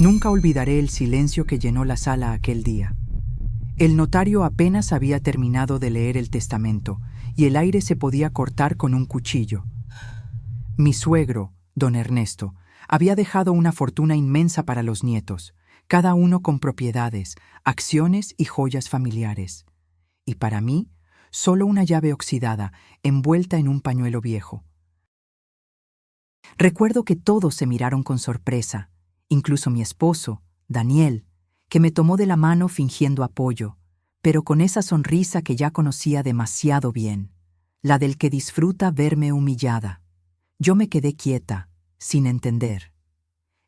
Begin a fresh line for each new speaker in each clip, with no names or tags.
Nunca olvidaré el silencio que llenó la sala aquel día. El notario apenas había terminado de leer el testamento y el aire se podía cortar con un cuchillo. Mi suegro, don Ernesto, había dejado una fortuna inmensa para los nietos, cada uno con propiedades, acciones y joyas familiares. Y para mí, solo una llave oxidada, envuelta en un pañuelo viejo. Recuerdo que todos se miraron con sorpresa, incluso mi esposo, Daniel, que me tomó de la mano fingiendo apoyo, pero con esa sonrisa que ya conocía demasiado bien, la del que disfruta verme humillada. Yo me quedé quieta, sin entender.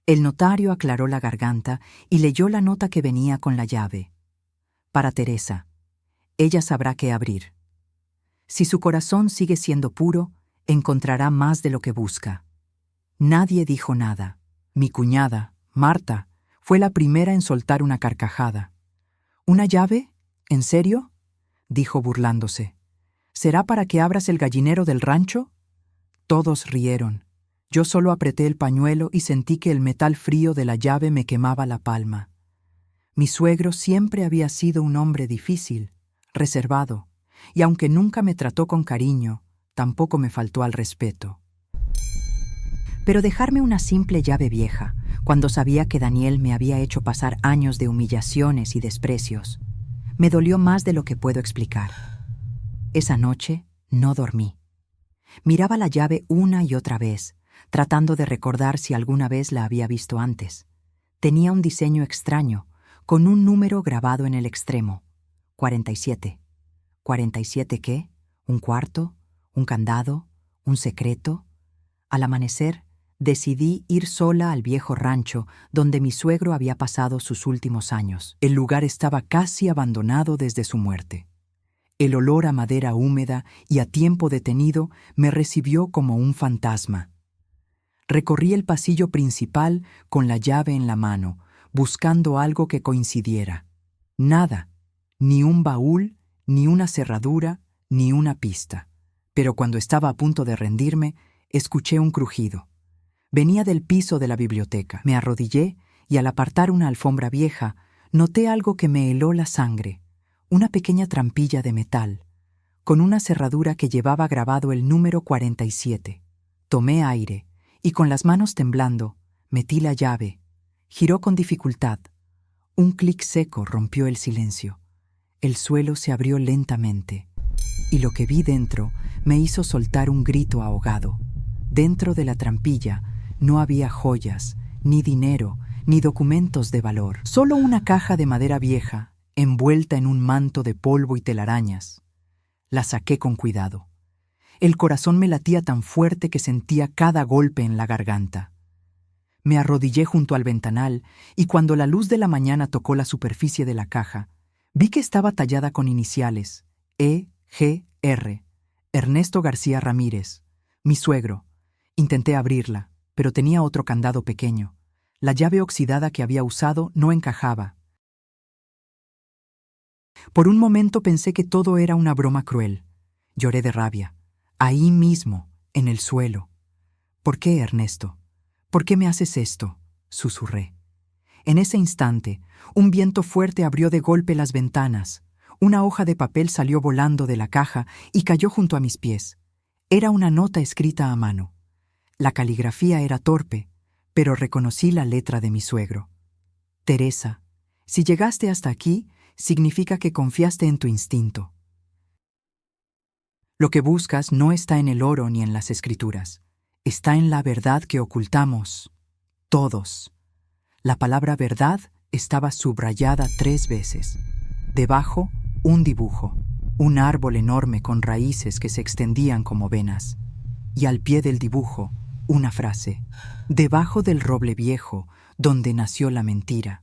El notario aclaró la garganta y leyó la nota que venía con la llave. Para Teresa. Ella sabrá qué abrir. Si su corazón sigue siendo puro, encontrará más de lo que busca. Nadie dijo nada. Mi cuñada, Marta, fue la primera en soltar una carcajada. ¿Una llave? ¿En serio?, dijo burlándose. ¿Será para que abras el gallinero del rancho? Todos rieron. Yo solo apreté el pañuelo y sentí que el metal frío de la llave me quemaba la palma. Mi suegro siempre había sido un hombre difícil, reservado, y aunque nunca me trató con cariño, tampoco me faltó al respeto. Pero dejarme una simple llave vieja, cuando sabía que Daniel me había hecho pasar años de humillaciones y desprecios, me dolió más de lo que puedo explicar. Esa noche no dormí. Miraba la llave una y otra vez, tratando de recordar si alguna vez la había visto antes. Tenía un diseño extraño, con un número grabado en el extremo. 47. ¿47 qué? ¿Un cuarto? ¿Un candado? ¿Un secreto? Al amanecer, decidí ir sola al viejo rancho donde mi suegro había pasado sus últimos años. El lugar estaba casi abandonado desde su muerte. El olor a madera húmeda y a tiempo detenido me recibió como un fantasma. Recorrí el pasillo principal con la llave en la mano, buscando algo que coincidiera. Nada, ni un baúl, ni una cerradura, ni una pista. Pero cuando estaba a punto de rendirme, escuché un crujido. Venía del piso de la biblioteca. Me arrodillé y al apartar una alfombra vieja, noté algo que me heló la sangre, una pequeña trampilla de metal, con una cerradura que llevaba grabado el número 47. Tomé aire y con las manos temblando, metí la llave. Giró con dificultad. Un clic seco rompió el silencio. El suelo se abrió lentamente, y lo que vi dentro me hizo soltar un grito ahogado. Dentro de la trampilla no había joyas, ni dinero, ni documentos de valor. Solo una caja de madera vieja, envuelta en un manto de polvo y telarañas. La saqué con cuidado. El corazón me latía tan fuerte que sentía cada golpe en la garganta. Me arrodillé junto al ventanal y cuando la luz de la mañana tocó la superficie de la caja, vi que estaba tallada con iniciales E.G.R. Ernesto García Ramírez, mi suegro. Intenté abrirla, pero tenía otro candado pequeño. La llave oxidada que había usado no encajaba. Por un momento pensé que todo era una broma cruel. Lloré de rabia. Ahí mismo, en el suelo. ¿Por qué, Ernesto? ¿Por qué me haces esto?, susurré. En ese instante, un viento fuerte abrió de golpe las ventanas. Una hoja de papel salió volando de la caja y cayó junto a mis pies. Era una nota escrita a mano. La caligrafía era torpe, pero reconocí la letra de mi suegro. Teresa, si llegaste hasta aquí, significa que confiaste en tu instinto. Lo que buscas no está en el oro ni en las escrituras. Está en la verdad que ocultamos, todos. La palabra verdad estaba subrayada 3 veces. Debajo, un dibujo, un árbol enorme con raíces que se extendían como venas. Y al pie del dibujo, una frase. Debajo del roble viejo, donde nació la mentira.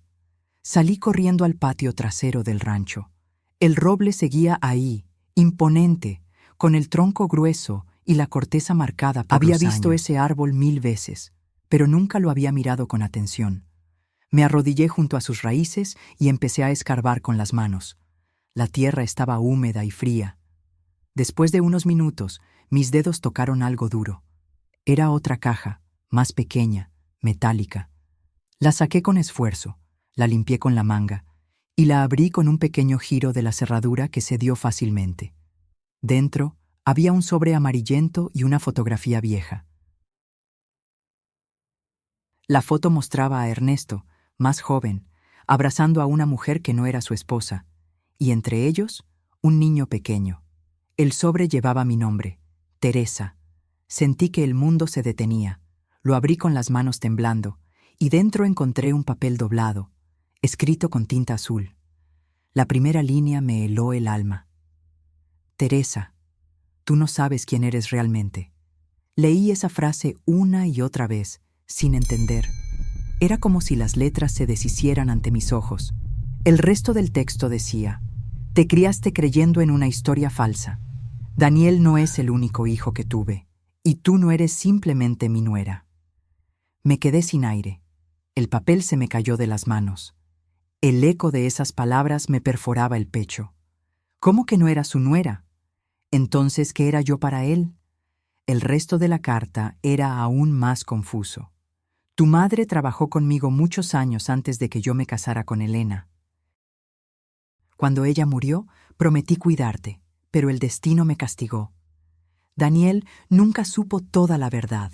Salí corriendo al patio trasero del rancho. El roble seguía ahí, imponente, con el tronco grueso y la corteza marcada por los años. Había visto ese árbol 1000 veces, pero nunca lo había mirado con atención. Me arrodillé junto a sus raíces y empecé a escarbar con las manos. La tierra estaba húmeda y fría. Después de unos minutos, mis dedos tocaron algo duro. Era otra caja, más pequeña, metálica. La saqué con esfuerzo, la limpié con la manga y la abrí con un pequeño giro de la cerradura que cedió fácilmente. Dentro había un sobre amarillento y una fotografía vieja. La foto mostraba a Ernesto, más joven, abrazando a una mujer que no era su esposa, y entre ellos, un niño pequeño. El sobre llevaba mi nombre, Teresa. Sentí que el mundo se detenía. Lo abrí con las manos temblando, y dentro encontré un papel doblado, escrito con tinta azul. La primera línea me heló el alma. Teresa, tú no sabes quién eres realmente. Leí esa frase una y otra vez, sin entender. Era como si las letras se deshicieran ante mis ojos. El resto del texto decía: te criaste creyendo en una historia falsa. Daniel no es el único hijo que tuve, y tú no eres simplemente mi nuera. Me quedé sin aire. El papel se me cayó de las manos. El eco de esas palabras me perforaba el pecho. ¿Cómo que no era su nuera? Entonces, ¿qué era yo para él? El resto de la carta era aún más confuso. Tu madre trabajó conmigo muchos años antes de que yo me casara con Elena. Cuando ella murió, prometí cuidarte, pero el destino me castigó. Daniel nunca supo toda la verdad.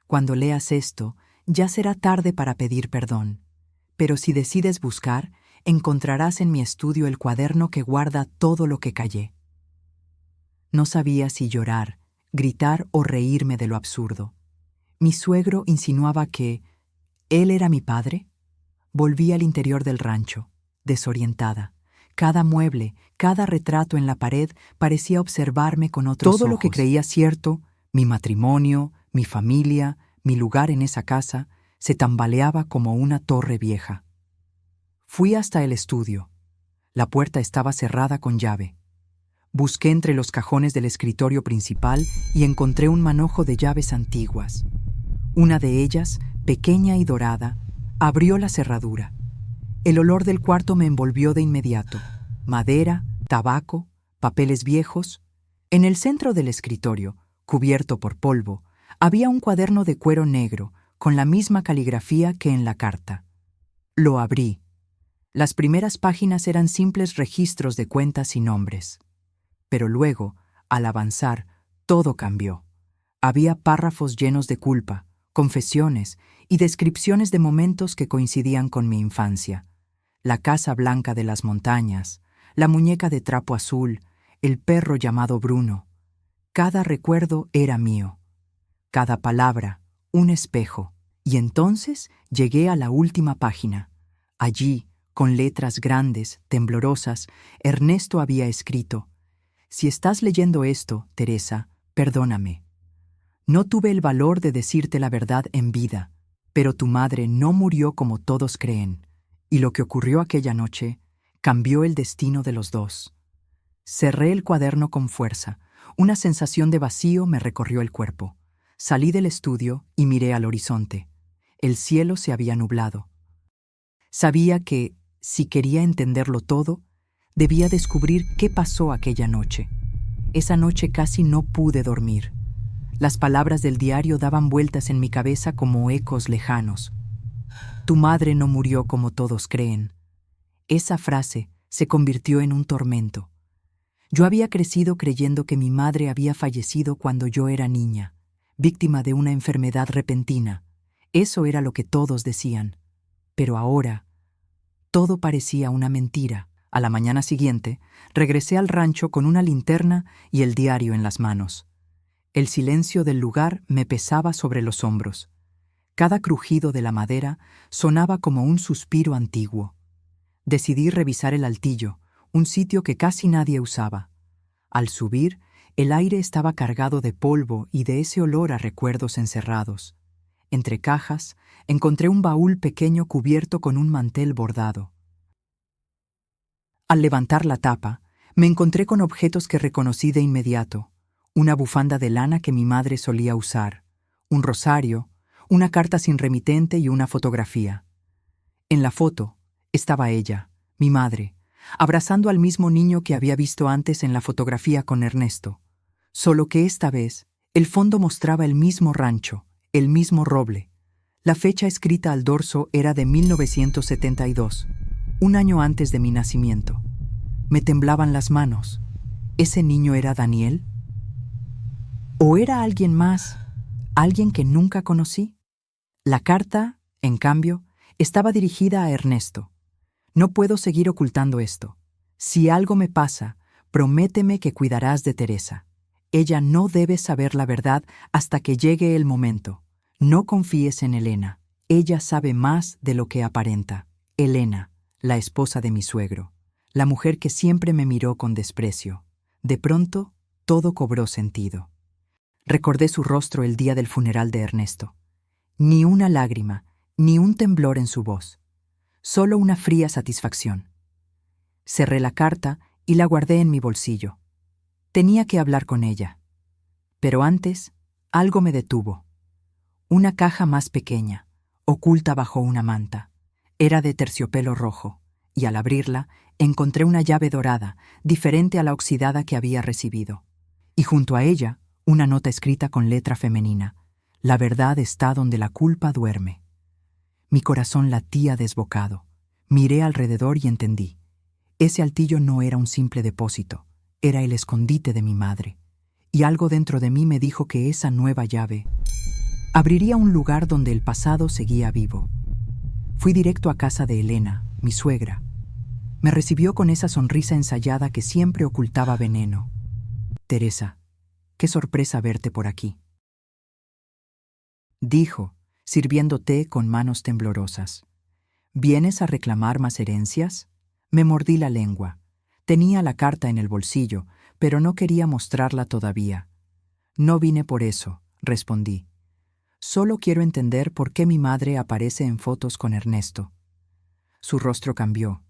Cuando leas esto, ya será tarde para pedir perdón. Pero si decides buscar, encontrarás en mi estudio el cuaderno que guarda todo lo que callé. No sabía si llorar, gritar o reírme de lo absurdo. Mi suegro insinuaba que él era mi padre. Volví al interior del rancho, desorientada. Cada mueble, cada retrato en la pared parecía observarme con otros ojos. Todo lo que creía cierto, mi matrimonio, mi familia, mi lugar en esa casa, se tambaleaba como una torre vieja. Fui hasta el estudio. La puerta estaba cerrada con llave. Busqué entre los cajones del escritorio principal y encontré un manojo de llaves antiguas. Una de ellas, pequeña y dorada, abrió la cerradura. El olor del cuarto me envolvió de inmediato. Madera, tabaco, papeles viejos. En el centro del escritorio, cubierto por polvo, había un cuaderno de cuero negro, con la misma caligrafía que en la carta. Lo abrí. Las primeras páginas eran simples registros de cuentas y nombres. Pero luego, al avanzar, todo cambió. Había párrafos llenos de culpa, confesiones y descripciones de momentos que coincidían con mi infancia. La casa blanca de las montañas, la muñeca de trapo azul, el perro llamado Bruno. Cada recuerdo era mío. Cada palabra, un espejo. Y entonces llegué a la última página. Allí, con letras grandes, temblorosas, Ernesto había escrito: si estás leyendo esto, Teresa, perdóname. No tuve el valor de decirte la verdad en vida, pero tu madre no murió como todos creen, y lo que ocurrió aquella noche cambió el destino de los dos. Cerré el cuaderno con fuerza. Una sensación de vacío me recorrió el cuerpo. Salí del estudio y miré al horizonte. El cielo se había nublado. Sabía que, si quería entenderlo todo, debía descubrir qué pasó aquella noche. Esa noche casi no pude dormir. Las palabras del diario daban vueltas en mi cabeza como ecos lejanos. Tu madre no murió como todos creen. Esa frase se convirtió en un tormento. Yo había crecido creyendo que mi madre había fallecido cuando yo era niña, víctima de una enfermedad repentina. Eso era lo que todos decían. Pero ahora, todo parecía una mentira. A la mañana siguiente, regresé al rancho con una linterna y el diario en las manos. El silencio del lugar me pesaba sobre los hombros. Cada crujido de la madera sonaba como un suspiro antiguo. Decidí revisar el altillo, un sitio que casi nadie usaba. Al subir, el aire estaba cargado de polvo y de ese olor a recuerdos encerrados. Entre cajas, encontré un baúl pequeño cubierto con un mantel bordado. Al levantar la tapa, me encontré con objetos que reconocí de inmediato: una bufanda de lana que mi madre solía usar, un rosario, una carta sin remitente y una fotografía. En la foto estaba ella, mi madre, abrazando al mismo niño que había visto antes en la fotografía con Ernesto, solo que esta vez el fondo mostraba el mismo rancho, el mismo roble, La fecha escrita al dorso era de 1972, un año antes de mi nacimiento. Me temblaban las manos. ¿Ese niño era Daniel? ¿O era alguien más? ¿Alguien que nunca conocí? La carta, en cambio, estaba dirigida a Ernesto. No puedo seguir ocultando esto. Si algo me pasa, prométeme que cuidarás de Teresa. Ella no debe saber la verdad hasta que llegue el momento. No confíes en Elena. Ella sabe más de lo que aparenta. Elena, la esposa de mi suegro, la mujer que siempre me miró con desprecio. De pronto, todo cobró sentido. Recordé su rostro el día del funeral de Ernesto. Ni una lágrima, ni un temblor en su voz. Solo una fría satisfacción. Cerré la carta y la guardé en mi bolsillo. Tenía que hablar con ella. Pero antes, algo me detuvo. Una caja más pequeña, oculta bajo una manta. Era de terciopelo rojo, y al abrirla, encontré una llave dorada, diferente a la oxidada que había recibido. Y junto a ella, una nota escrita con letra femenina. La verdad está donde la culpa duerme. Mi corazón latía desbocado. Miré alrededor y entendí. Ese altillo no era un simple depósito, era el escondite de mi madre. Y algo dentro de mí me dijo que esa nueva llave abriría un lugar donde el pasado seguía vivo. Fui directo a casa de Elena, mi suegra. Me recibió con esa sonrisa ensayada que siempre ocultaba veneno. Teresa, qué sorpresa verte por aquí, dijo, sirviendo té con manos temblorosas. ¿Vienes a reclamar más herencias? Me mordí la lengua. Tenía la carta en el bolsillo, pero no quería mostrarla todavía. No vine por eso, respondí. Solo quiero entender por qué mi madre aparece en fotos con Ernesto. Su rostro cambió.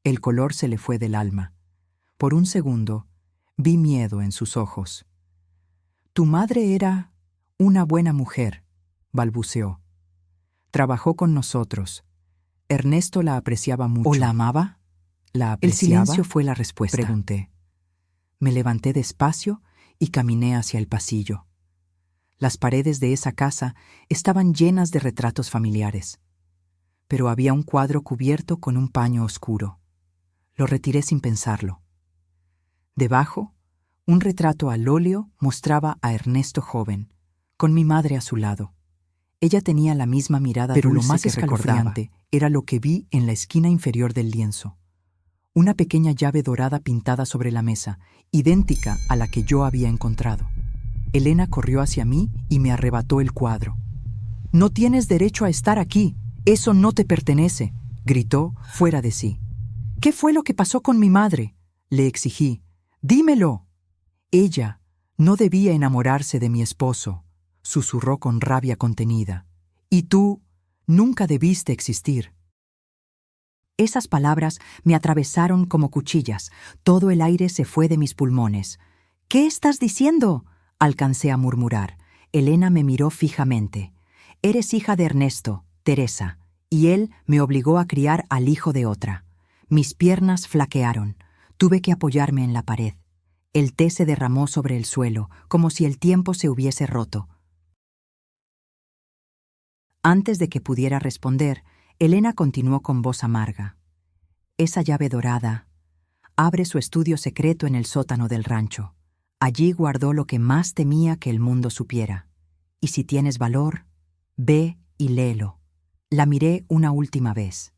El color se le fue del alma. Por un segundo, vi miedo en sus ojos. Tu madre era una buena mujer, balbuceó. Trabajó con nosotros. Ernesto la apreciaba mucho. ¿O la amaba? ¿La apreciaba? El silencio fue la respuesta. Pregunté. Me levanté despacio y caminé hacia el pasillo. Las paredes de esa casa estaban llenas de retratos familiares, pero había un cuadro cubierto con un paño oscuro. Lo retiré sin pensarlo. Debajo, un retrato al óleo mostraba a Ernesto joven, con mi madre a su lado. Ella tenía la misma mirada dulce, pero lo más escalofriante era lo que vi en la esquina inferior del lienzo. Una pequeña llave dorada pintada sobre la mesa, idéntica a la que yo había encontrado. Elena corrió hacia mí y me arrebató el cuadro. «No tienes derecho a estar aquí. Eso no te pertenece», gritó fuera de sí. «¿Qué fue lo que pasó con mi madre?», le exigí. «Dímelo». «Ella no debía enamorarse de mi esposo», susurró con rabia contenida. «Y tú nunca debiste existir». Esas palabras me atravesaron como cuchillas. Todo el aire se fue de mis pulmones. «¿Qué estás diciendo?», alcancé a murmurar. Elena me miró fijamente. «Eres hija de Ernesto, Teresa, y él me obligó a criar al hijo de otra». Mis piernas flaquearon. Tuve que apoyarme en la pared. El té se derramó sobre el suelo, como si el tiempo se hubiese roto. Antes de que pudiera responder, Elena continuó con voz amarga. «Esa llave dorada abre su estudio secreto en el sótano del rancho. Allí guardó lo que más temía que el mundo supiera. Y si tienes valor, ve y léelo». La miré una última vez.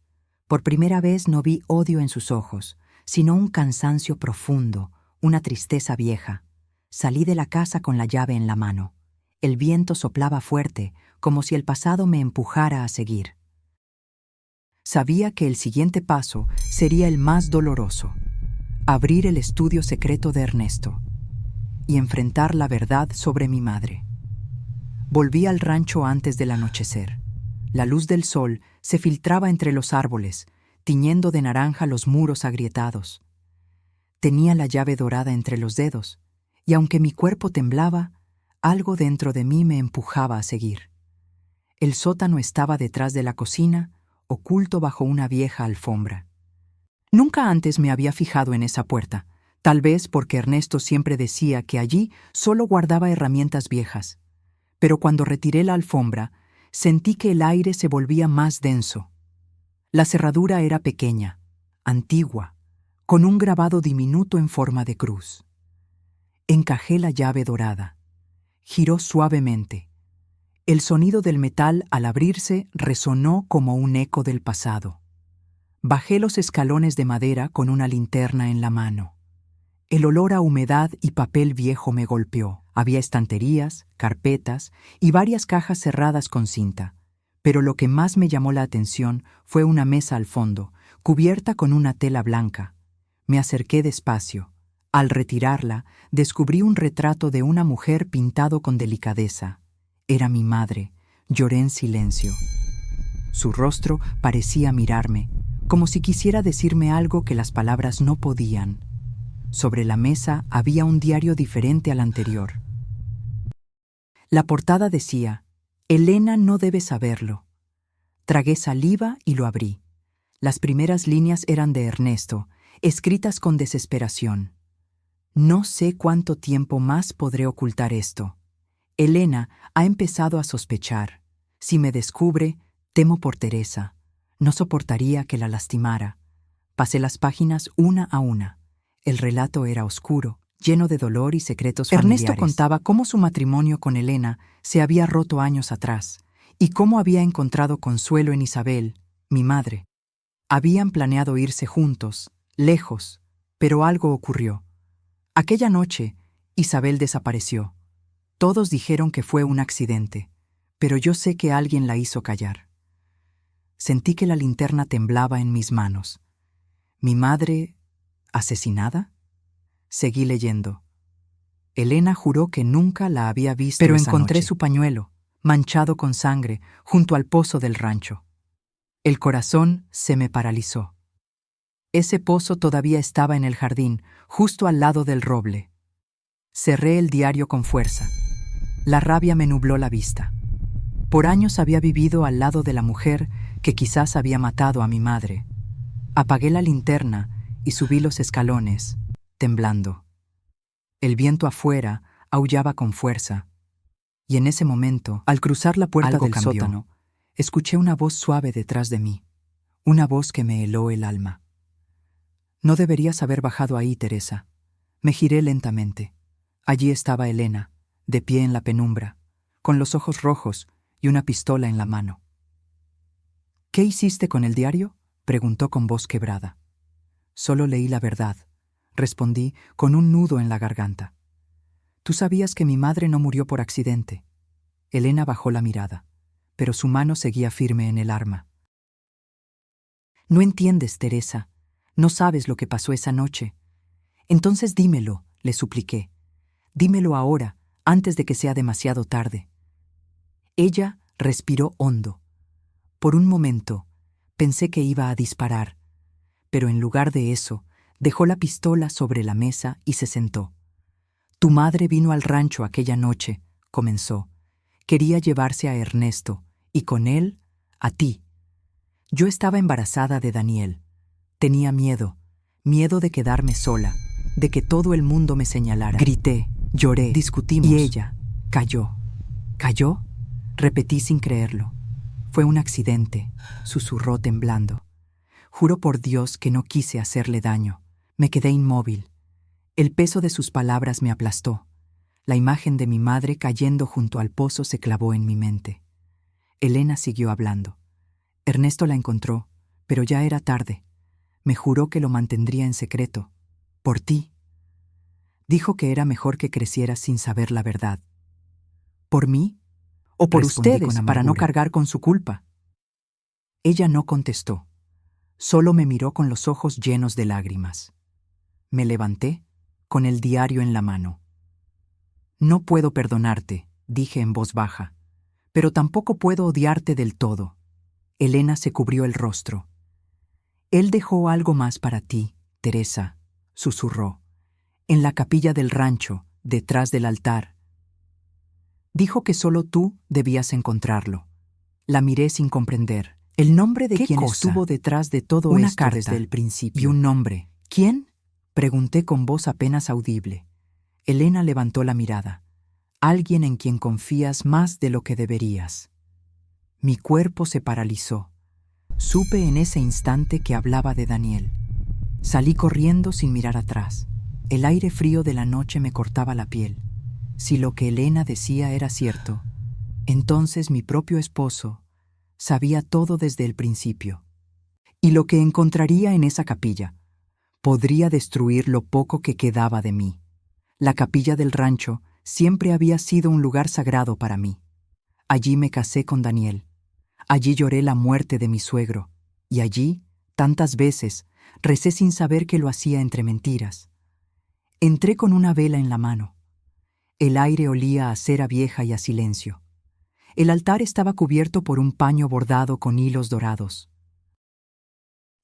Por primera vez no vi odio en sus ojos, sino un cansancio profundo, una tristeza vieja. Salí de la casa con la llave en la mano. El viento soplaba fuerte, como si el pasado me empujara a seguir. Sabía que el siguiente paso sería el más doloroso: abrir el estudio secreto de Ernesto y enfrentar la verdad sobre mi madre. Volví al rancho antes del anochecer. La luz del sol se filtraba entre los árboles, tiñendo de naranja los muros agrietados. Tenía la llave dorada entre los dedos, y aunque mi cuerpo temblaba, algo dentro de mí me empujaba a seguir. El sótano estaba detrás de la cocina, oculto bajo una vieja alfombra. Nunca antes me había fijado en esa puerta, tal vez porque Ernesto siempre decía que allí solo guardaba herramientas viejas. Pero cuando retiré la alfombra, Sentí que el aire se volvía más denso. La cerradura era pequeña, antigua, con un grabado diminuto en forma de cruz. Encajé la llave dorada. Giró suavemente. El sonido del metal al abrirse resonó como un eco del pasado. Bajé los escalones de madera con una linterna en la mano. El olor a humedad y papel viejo me golpeó. Había estanterías, carpetas y varias cajas cerradas con cinta. Pero lo que más me llamó la atención fue una mesa al fondo, cubierta con una tela blanca. Me acerqué despacio. Al retirarla, descubrí un retrato de una mujer pintado con delicadeza. Era mi madre. Lloré en silencio. Su rostro parecía mirarme, como si quisiera decirme algo que las palabras no podían. Sobre la mesa había un diario diferente al anterior. La portada decía: «Elena no debe saberlo». Tragué saliva y lo abrí. Las primeras líneas eran de Ernesto, escritas con desesperación. «No sé cuánto tiempo más podré ocultar esto. Elena ha empezado a sospechar. Si me descubre, temo por Teresa. No soportaría que la lastimara». Pasé las páginas una a una. El relato era oscuro, lleno de dolor y secretos familiares. Ernesto contaba cómo su matrimonio con Elena se había roto años atrás y cómo había encontrado consuelo en Isabel, mi madre. Habían planeado irse juntos, lejos, pero algo ocurrió. Aquella noche, Isabel desapareció. Todos dijeron que fue un accidente, pero yo sé que alguien la hizo callar. Sentí que la linterna temblaba en mis manos. ¿Mi madre asesinada? Seguí leyendo. Elena juró que nunca la había visto esa noche. Pero encontré su pañuelo, manchado con sangre, junto al pozo del rancho. El corazón se me paralizó. Ese pozo todavía estaba en el jardín, justo al lado del roble. Cerré el diario con fuerza. La rabia me nubló la vista. Por años había vivido al lado de la mujer que quizás había matado a mi madre. Apagué la linterna y subí los escalones, temblando. El viento afuera aullaba con fuerza. Y en ese momento, al cruzar la puerta del sótano, escuché una voz suave detrás de mí. Una voz que me heló el alma. «No deberías haber bajado ahí, Teresa». Me giré lentamente. Allí estaba Elena, de pie en la penumbra, con los ojos rojos y una pistola en la mano. «¿Qué hiciste con el diario?», preguntó con voz quebrada. «Solo leí la verdad», respondí con un nudo en la garganta. «Tú sabías que mi madre no murió por accidente». Elena bajó la mirada, pero su mano seguía firme en el arma. «No entiendes, Teresa. No sabes lo que pasó esa noche». «Entonces dímelo», le supliqué. «Dímelo ahora, antes de que sea demasiado tarde». Ella respiró hondo. Por un momento, pensé que iba a disparar, pero en lugar de eso, dejó la pistola sobre la mesa y se sentó. «Tu madre vino al rancho aquella noche», comenzó. «Quería llevarse a Ernesto, y con él, a ti. Yo estaba embarazada de Daniel. Tenía miedo de quedarme sola, de que todo el mundo me señalara. Grité, lloré, discutimos, y ella cayó». «¿Cayó?», repetí sin creerlo. «Fue un accidente», susurró temblando. Juro por Dios que no quise hacerle daño. Me quedé inmóvil. El peso de sus palabras me aplastó. La imagen de mi madre cayendo junto al pozo se clavó en mi mente. Elena siguió hablando. Ernesto la encontró, pero ya era tarde. Me juró que lo mantendría en secreto. Por ti. Dijo que era mejor que creciera sin saber la verdad. ¿Por mí? ¿O por ustedes, para no cargar con su culpa? Ella no contestó. Solo me miró con los ojos llenos de lágrimas. Me levanté, con el diario en la mano. «No puedo perdonarte», dije en voz baja, «pero tampoco puedo odiarte del todo». Elena se cubrió el rostro. «Él dejó algo más para ti, Teresa», susurró, «en la capilla del rancho, detrás del altar. Dijo que solo tú debías encontrarlo». La miré sin comprender. El nombre de quien estuvo detrás de todo una esto carta desde el principio. Y un nombre. ¿Quién?, pregunté con voz apenas audible. Elena levantó la mirada. «Alguien en quien confías más de lo que deberías». Mi cuerpo se paralizó. Supe en ese instante que hablaba de Daniel. Salí corriendo sin mirar atrás. El aire frío de la noche me cortaba la piel. Si lo que Elena decía era cierto, entonces mi propio esposo sabía todo desde el principio. Y lo que encontraría en esa capilla podría destruir lo poco que quedaba de mí. La capilla del rancho siempre había sido un lugar sagrado para mí. Allí me casé con Daniel. Allí lloré la muerte de mi suegro. Y allí, tantas veces, recé sin saber que lo hacía entre mentiras. Entré con una vela en la mano. El aire olía a cera vieja y a silencio. El altar estaba cubierto por un paño bordado con hilos dorados.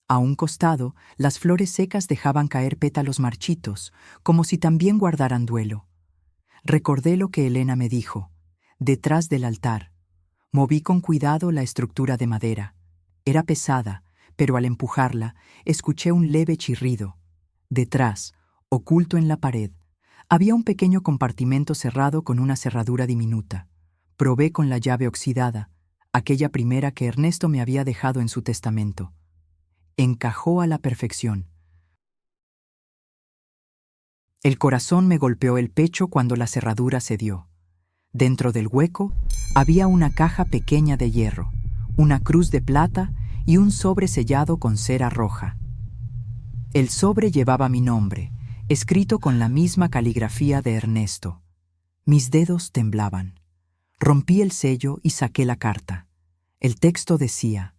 A un costado, las flores secas dejaban caer pétalos marchitos, como si también guardaran duelo. Recordé lo que Elena me dijo. Detrás del altar. Moví con cuidado la estructura de madera. Era pesada, pero al empujarla, escuché un leve chirrido. Detrás, oculto en la pared, había un pequeño compartimento cerrado con una cerradura diminuta. Probé con la llave oxidada, aquella primera que Ernesto me había dejado en su testamento. Encajó a la perfección. El corazón me golpeó el pecho cuando la cerradura cedió. Dentro del hueco había una caja pequeña de hierro, una cruz de plata y un sobre sellado con cera roja. El sobre llevaba mi nombre, escrito con la misma caligrafía de Ernesto. Mis dedos temblaban. Rompí el sello y saqué la carta. El texto decía: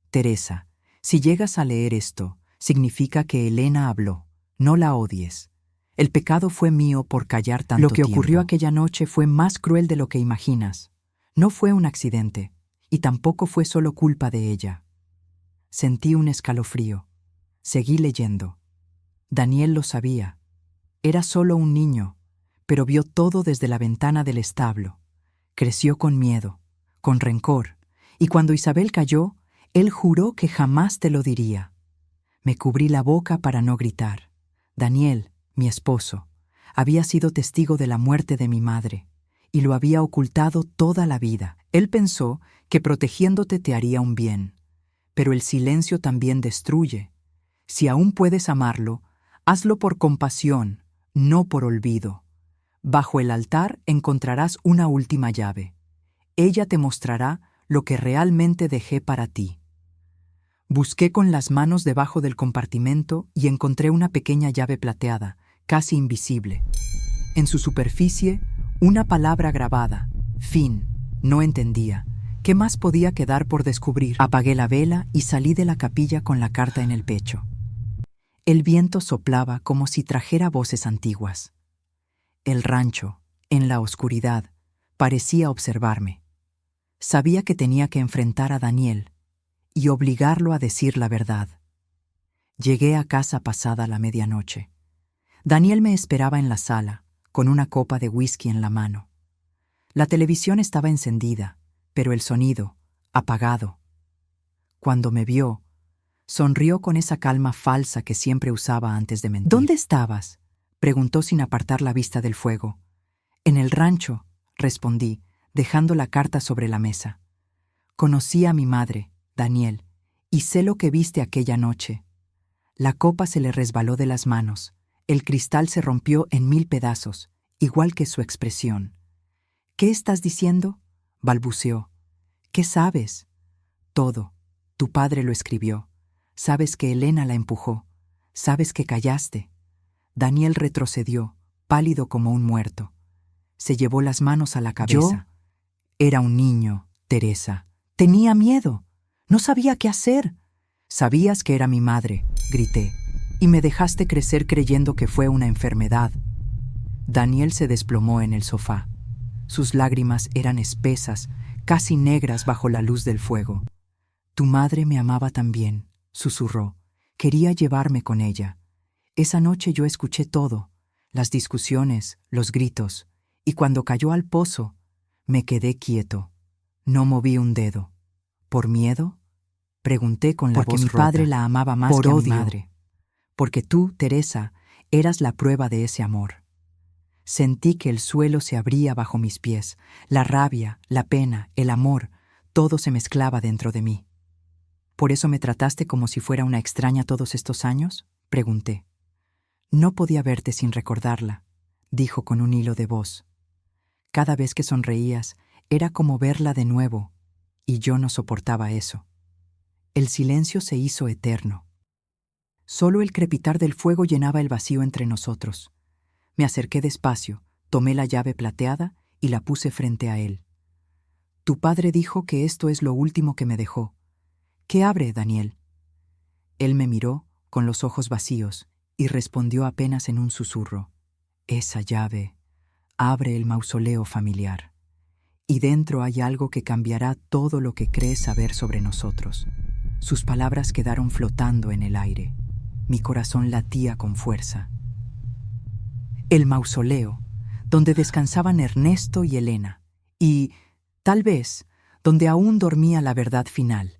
Teresa, si llegas a leer esto, significa que Elena habló. No la odies. El pecado fue mío por callar tanto tiempo. Lo que ocurrió aquella noche fue más cruel de lo que imaginas. No fue un accidente, y tampoco fue solo culpa de ella. Sentí un escalofrío. Seguí leyendo. Daniel lo sabía. Era solo un niño, pero vio todo desde la ventana del establo. Creció con miedo, con rencor, y cuando Isabel cayó, él juró que jamás te lo diría. Me cubrí la boca para no gritar. Daniel, mi esposo, había sido testigo de la muerte de mi madre, y lo había ocultado toda la vida. Él pensó que protegiéndote te haría un bien, pero el silencio también destruye. Si aún puedes amarlo, hazlo por compasión, no por olvido. Bajo el altar encontrarás una última llave. Ella te mostrará lo que realmente dejé para ti. Busqué con las manos debajo del compartimento y encontré una pequeña llave plateada, casi invisible. En su superficie, una palabra grabada: fin. No entendía. ¿Qué más podía quedar por descubrir? Apagué la vela y salí de la capilla con la carta en el pecho. El viento soplaba como si trajera voces antiguas. El rancho, en la oscuridad, parecía observarme. Sabía que tenía que enfrentar a Daniel y obligarlo a decir la verdad. Llegué a casa pasada la medianoche. Daniel me esperaba en la sala, con una copa de whisky en la mano. La televisión estaba encendida, pero el sonido, apagado. Cuando me vio, sonrió con esa calma falsa que siempre usaba antes de mentir. ¿Dónde estabas?, preguntó sin apartar la vista del fuego. En el rancho, respondí, dejando la carta sobre la mesa. Conocí a mi madre, Daniel, y sé lo que viste aquella noche. La copa se le resbaló de las manos, el cristal se rompió en 1000 pedazos, igual que su expresión. ¿Qué estás diciendo?, balbuceó. ¿Qué sabes? Todo. Tu padre lo escribió. Sabes que Elena la empujó. Sabes que callaste. Daniel retrocedió, pálido como un muerto. Se llevó las manos a la cabeza. Yo era un niño, Teresa. Tenía miedo. No sabía qué hacer. Sabías que era mi madre, grité, y me dejaste crecer creyendo que fue una enfermedad. Daniel se desplomó en el sofá. Sus lágrimas eran espesas, casi negras bajo la luz del fuego. Tu madre me amaba también, susurró. Quería llevarme con ella. Esa noche yo escuché todo, las discusiones, los gritos, y cuando cayó al pozo, me quedé quieto. No moví un dedo. ¿Por miedo?, pregunté con la voz rota. Porque mi padre la amaba más que a mi madre. Porque tú, Teresa, eras la prueba de ese amor. Sentí que el suelo se abría bajo mis pies. La rabia, la pena, el amor, Todo se mezclaba dentro de mí. ¿Por eso me trataste como si fuera una extraña todos estos años?, pregunté. No podía verte sin recordarla, dijo con un hilo de voz. Cada vez que sonreías, era como verla de nuevo, y yo no soportaba eso. El silencio se hizo eterno. Solo el crepitar del fuego llenaba el vacío entre nosotros. Me acerqué despacio, tomé la llave plateada y la puse frente a él. Tu padre dijo que esto es lo último que me dejó. ¿Qué abre, Daniel? Él me miró con los ojos vacíos y respondió apenas en un susurro. Esa llave abre el mausoleo familiar. Y dentro hay algo que cambiará todo lo que crees saber sobre nosotros. Sus palabras quedaron flotando en el aire. Mi corazón latía con fuerza. El mausoleo, donde descansaban Ernesto y Elena, y, tal vez, donde aún dormía la verdad final.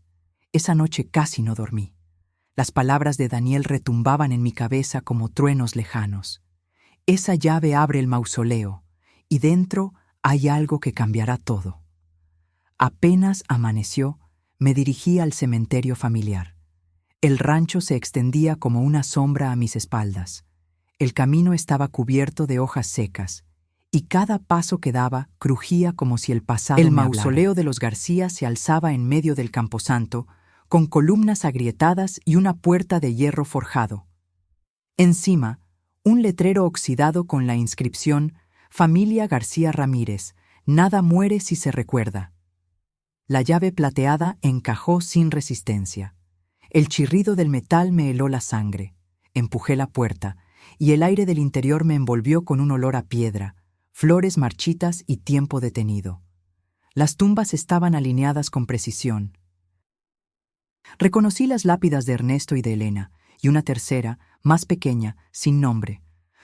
Esa noche casi no dormí. Las palabras de Daniel retumbaban en mi cabeza como truenos lejanos. Esa llave abre el mausoleo, y dentro hay algo que cambiará todo. Apenas amaneció, me dirigí al cementerio familiar. El rancho se extendía como una sombra a mis espaldas. El camino estaba cubierto de hojas secas, y cada paso que daba crujía como si el pasado me hablara. El mausoleo de los García se alzaba en medio del camposanto, con columnas agrietadas y una puerta de hierro forjado. Encima, un letrero oxidado con la inscripción Familia García Ramírez, nada muere si se recuerda. La llave plateada encajó sin resistencia. El chirrido del metal me heló la sangre. Empujé la puerta, y el aire del interior me envolvió con un olor a piedra, flores marchitas y tiempo detenido. Las tumbas estaban alineadas con precisión. Reconocí las lápidas de Ernesto y de Elena, y una tercera, más pequeña, sin nombre.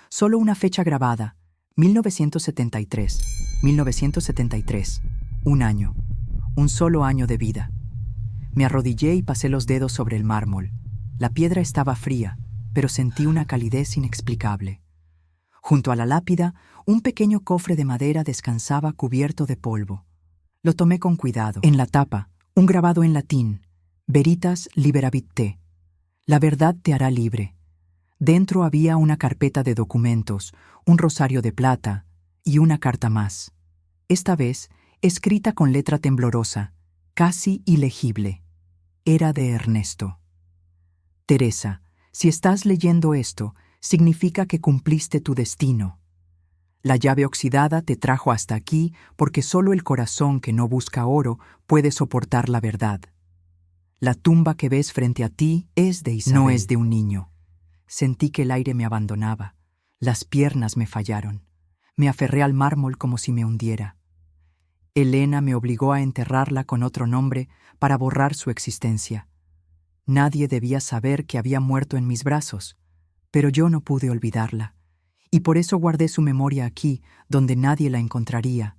Solo una fecha grabada, 1973. 1973. Un año. Un solo año de vida. Me arrodillé y pasé los dedos sobre el mármol. La piedra estaba fría, pero sentí una calidez inexplicable. Junto a la lápida, un pequeño cofre de madera descansaba cubierto de polvo. Lo tomé con cuidado. En la tapa, un grabado en latín: Veritas liberavit te. La verdad te hará libre. Dentro había una carpeta de documentos, un rosario de plata y una carta más. Esta vez, escrita con letra temblorosa, casi ilegible. Era de Ernesto. Teresa, si estás leyendo esto, significa que cumpliste tu destino. La llave oxidada te trajo hasta aquí porque solo el corazón que no busca oro puede soportar la verdad. La tumba que ves frente a ti es de Isabel. No es de un niño. Sentí que el aire me abandonaba. Las piernas me fallaron. Me aferré al mármol como si me hundiera. Elena me obligó a enterrarla con otro nombre para borrar su existencia. Nadie debía saber que había muerto en mis brazos, pero yo no pude olvidarla, y por eso guardé su memoria aquí, donde nadie la encontraría.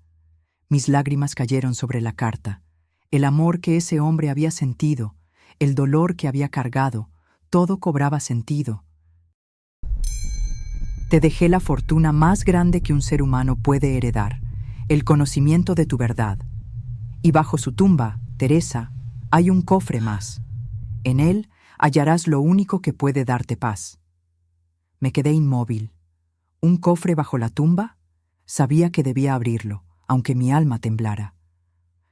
Mis lágrimas cayeron sobre la carta. El amor que ese hombre había sentido, el dolor que había cargado, todo cobraba sentido. Te dejé la fortuna más grande que un ser humano puede heredar, el conocimiento de tu verdad. Y bajo su tumba, Teresa, hay un cofre más. En él hallarás lo único que puede darte paz. Me quedé inmóvil. ¿Un cofre bajo la tumba? Sabía que debía abrirlo, aunque mi alma temblara.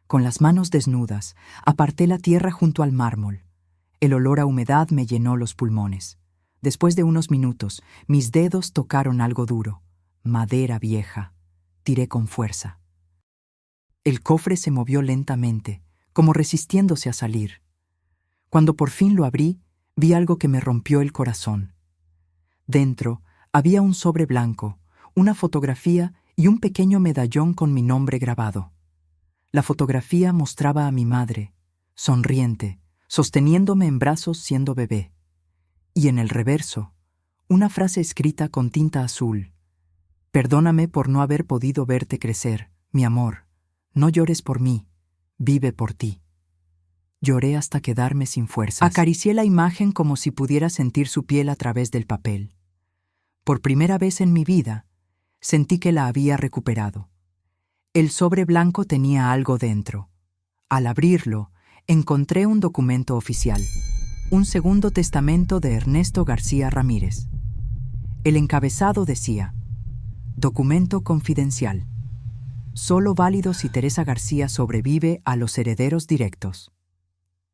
Con las manos desnudas, aparté la tierra junto al mármol. El olor a humedad me llenó los pulmones. Después de unos minutos, mis dedos tocaron algo duro, madera vieja. Tiré con fuerza. El cofre se movió lentamente, como resistiéndose a salir. Cuando por fin lo abrí, vi algo que me rompió el corazón. Dentro había un sobre blanco, una fotografía y un pequeño medallón con mi nombre grabado. La fotografía mostraba a mi madre, sonriente, sosteniéndome en brazos siendo bebé. Y en el reverso, una frase escrita con tinta azul. Perdóname por no haber podido verte crecer, mi amor. No llores por mí, vive por ti. Lloré hasta quedarme sin fuerzas. Acaricié la imagen como si pudiera sentir su piel a través del papel. Por primera vez en mi vida, sentí que la había recuperado. El sobre blanco tenía algo dentro, Al abrirlo, encontré un documento oficial, un segundo testamento de Ernesto García Ramírez. El encabezado decía: documento confidencial. Solo válido si Teresa García sobrevive a los herederos directos.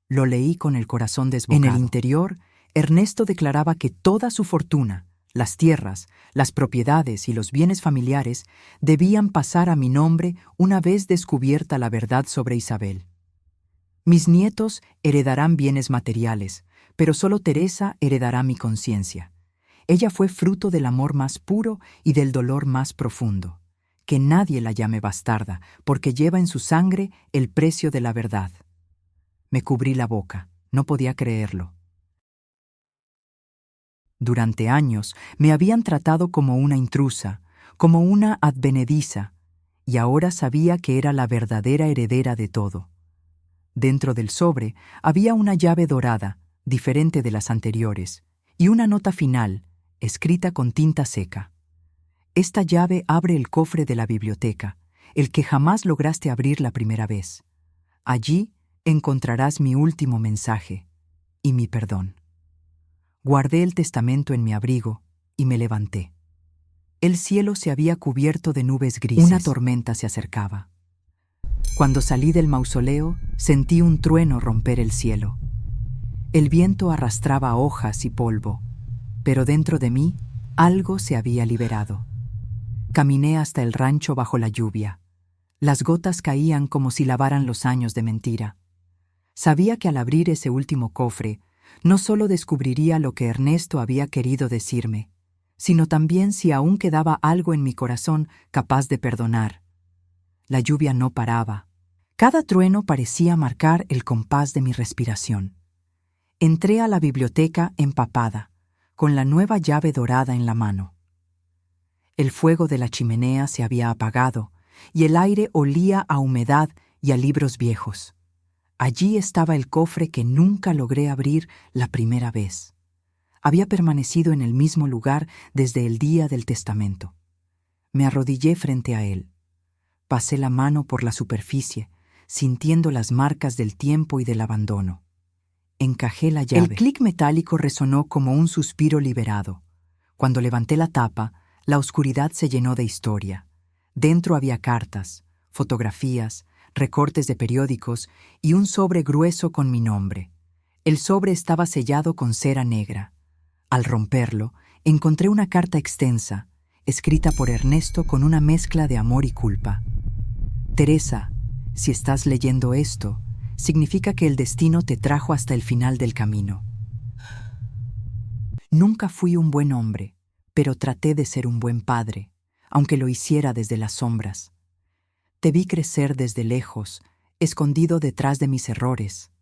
Lo leí con el corazón desbocado. En el interior, Ernesto declaraba que toda su fortuna, las tierras, las propiedades y los bienes familiares debían pasar a mi nombre una vez descubierta la verdad sobre Isabel. Mis nietos heredarán bienes materiales, pero solo Teresa heredará mi conciencia. Ella fue fruto del amor más puro y del dolor más profundo. Que nadie la llame bastarda, porque lleva en su sangre el precio de la verdad. Me cubrí la boca, no podía creerlo. Durante años me habían tratado como una intrusa, como una advenediza, y ahora sabía que era la verdadera heredera de todo. Dentro del sobre había una llave dorada, diferente de las anteriores, y una nota final, escrita con tinta seca. Esta llave abre el cofre de la biblioteca, el que jamás lograste abrir la primera vez. Allí encontrarás mi último mensaje y mi perdón. Guardé el testamento en mi abrigo y me levanté. El cielo se había cubierto de nubes grises. Una tormenta se acercaba. Cuando salí del mausoleo, sentí un trueno romper el cielo. El viento arrastraba hojas y polvo, pero dentro de mí algo se había liberado. Caminé hasta el rancho bajo la lluvia. Las gotas caían como si lavaran los años de mentira. Sabía que al abrir ese último cofre, no solo descubriría lo que Ernesto había querido decirme, sino también si aún quedaba algo en mi corazón capaz de perdonar. La lluvia no paraba. Cada trueno parecía marcar el compás de mi respiración. Entré a la biblioteca empapada, con la nueva llave dorada en la mano. El fuego de la chimenea se había apagado y el aire olía a humedad y a libros viejos. Allí estaba el cofre que nunca logré abrir la primera vez. Había permanecido en el mismo lugar desde el día del testamento. Me arrodillé frente a él. Pasé la mano por la superficie, sintiendo las marcas del tiempo y del abandono. Encajé la llave. El clic metálico resonó como un suspiro liberado. Cuando levanté la tapa, la oscuridad se llenó de historia. Dentro había cartas, fotografías, recortes de periódicos y un sobre grueso con mi nombre. El sobre estaba sellado con cera negra. Al romperlo, encontré una carta extensa, escrita por Ernesto con una mezcla de amor y culpa. Teresa, si estás leyendo esto, significa que el destino te trajo hasta el final del camino. Nunca fui un buen hombre, pero traté de ser un buen padre, aunque lo hiciera desde las sombras. Te vi crecer desde lejos, escondido detrás de mis errores.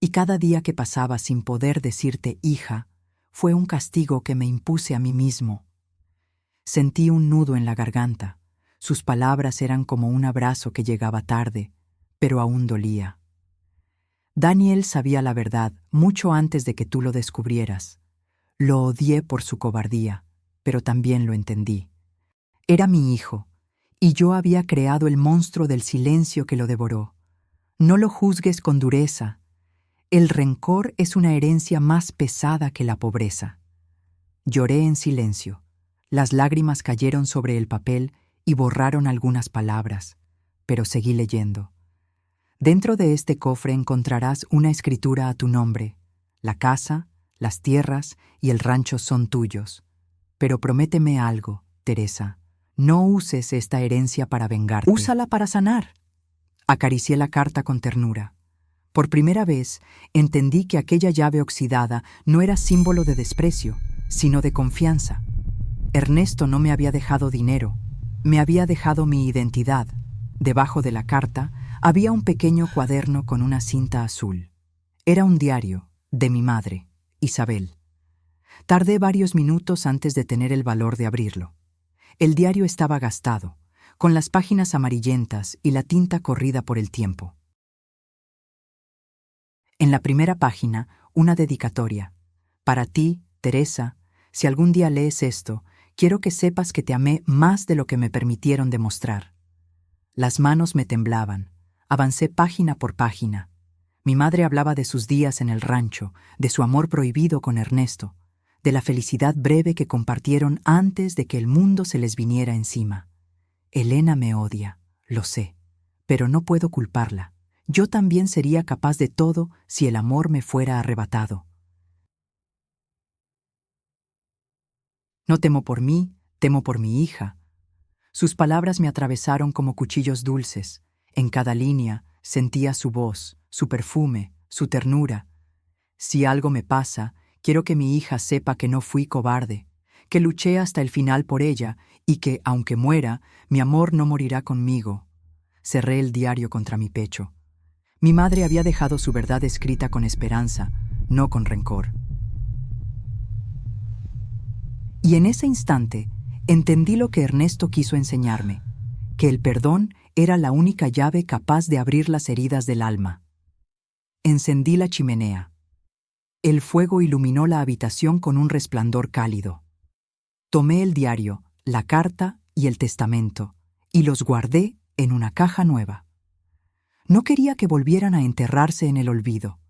Y cada día que pasaba sin poder decirte hija, fue un castigo que me impuse a mí mismo. Sentí un nudo en la garganta. Sus palabras eran como un abrazo que llegaba tarde, pero aún dolía. Daniel sabía la verdad mucho antes de que tú lo descubrieras. Lo odié por su cobardía, pero también lo entendí. Era mi hijo, y yo había creado el monstruo del silencio que lo devoró. No lo juzgues con dureza. El rencor es una herencia más pesada que la pobreza. Lloré en silencio. Las lágrimas cayeron sobre el papel y borraron algunas palabras, pero seguí leyendo. Dentro de este cofre encontrarás una escritura a tu nombre. La casa, las tierras y el rancho son tuyos. Pero prométeme algo, Teresa. No uses esta herencia para vengarte. Úsala para sanar. Acaricié la carta con ternura. Por primera vez, entendí que aquella llave oxidada no era símbolo de desprecio, sino de confianza. Ernesto no me había dejado dinero, me había dejado mi identidad. Debajo de la carta había un pequeño cuaderno con una cinta azul. Era un diario de mi madre, Isabel. Tardé varios minutos antes de tener el valor de abrirlo. El diario estaba gastado, con las páginas amarillentas y la tinta corrida por el tiempo. En la primera página, una dedicatoria. Para ti, Teresa, si algún día lees esto, quiero que sepas que te amé más de lo que me permitieron demostrar. Las manos me temblaban. Avancé página por página. Mi madre hablaba de sus días en el rancho, de su amor prohibido con Ernesto, de la felicidad breve que compartieron antes de que el mundo se les viniera encima. Elena me odia, lo sé, pero no puedo culparla. Yo también sería capaz de todo si el amor me fuera arrebatado. No temo por mí, temo por mi hija. Sus palabras me atravesaron como cuchillos dulces. En cada línea sentía su voz, su perfume, su ternura. Si algo me pasa, quiero que mi hija sepa que no fui cobarde, que luché hasta el final por ella y que, aunque muera, mi amor no morirá conmigo. Cerré el diario contra mi pecho. Mi madre había dejado su verdad escrita con esperanza, no con rencor. Y en ese instante entendí lo que Ernesto quiso enseñarme, que el perdón era la única llave capaz de abrir las heridas del alma. Encendí la chimenea. El fuego iluminó la habitación con un resplandor cálido. Tomé el diario, la carta y el testamento, y los guardé en una caja nueva. No quería que volvieran a enterrarse en el olvido.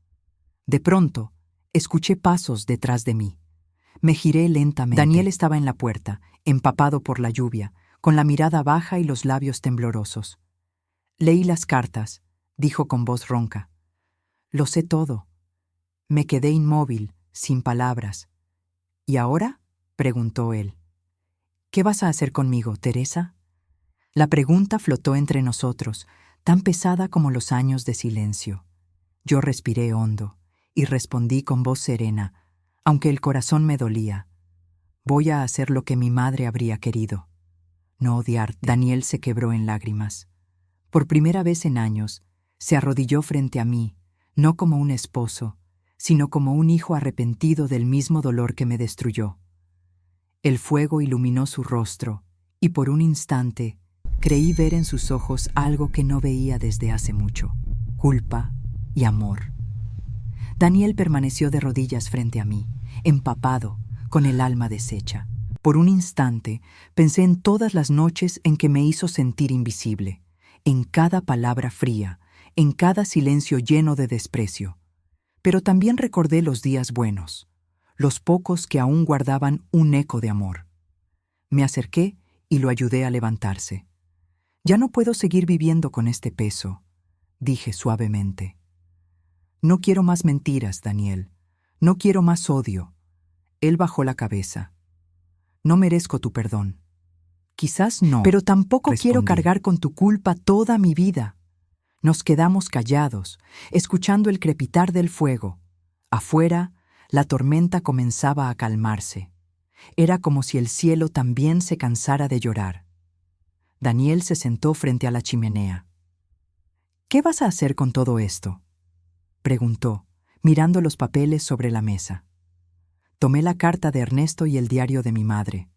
De pronto, escuché pasos detrás de mí. Me giré lentamente. Daniel estaba en la puerta, empapado por la lluvia, con la mirada baja y los labios temblorosos. Leí las cartas, dijo con voz ronca. Lo sé todo. Me quedé inmóvil, sin palabras. ¿Y ahora? Preguntó él. ¿Qué vas a hacer conmigo, Teresa? La pregunta flotó entre nosotros, tan pesada como los años de silencio. Yo respiré hondo y respondí con voz serena, aunque el corazón me dolía. Voy a hacer lo que mi madre habría querido. No odiarte. Daniel se quebró en lágrimas. Por primera vez en años, se arrodilló frente a mí, no como un esposo, sino como un hijo arrepentido del mismo dolor que me destruyó. El fuego iluminó su rostro, y por un instante creí ver en sus ojos algo que no veía desde hace mucho: culpa y amor. Daniel permaneció de rodillas frente a mí, empapado, con el alma deshecha. Por un instante pensé en todas las noches en que me hizo sentir invisible, en cada palabra fría, en cada silencio lleno de desprecio. Pero también recordé los días buenos, los pocos que aún guardaban un eco de amor. Me acerqué y lo ayudé a levantarse. Ya no puedo seguir viviendo con este peso, dije suavemente. No quiero más mentiras, Daniel. No quiero más odio. Él bajó la cabeza. No merezco tu perdón. Quizás no, pero tampoco quiero cargar con tu culpa toda mi vida. Nos quedamos callados, escuchando el crepitar del fuego. Afuera, la tormenta comenzaba a calmarse. Era como si el cielo también se cansara de llorar. Daniel se sentó frente a la chimenea. ¿Qué vas a hacer con todo esto?, preguntó, mirando los papeles sobre la mesa. Tomé la carta de Ernesto y el diario de mi madre.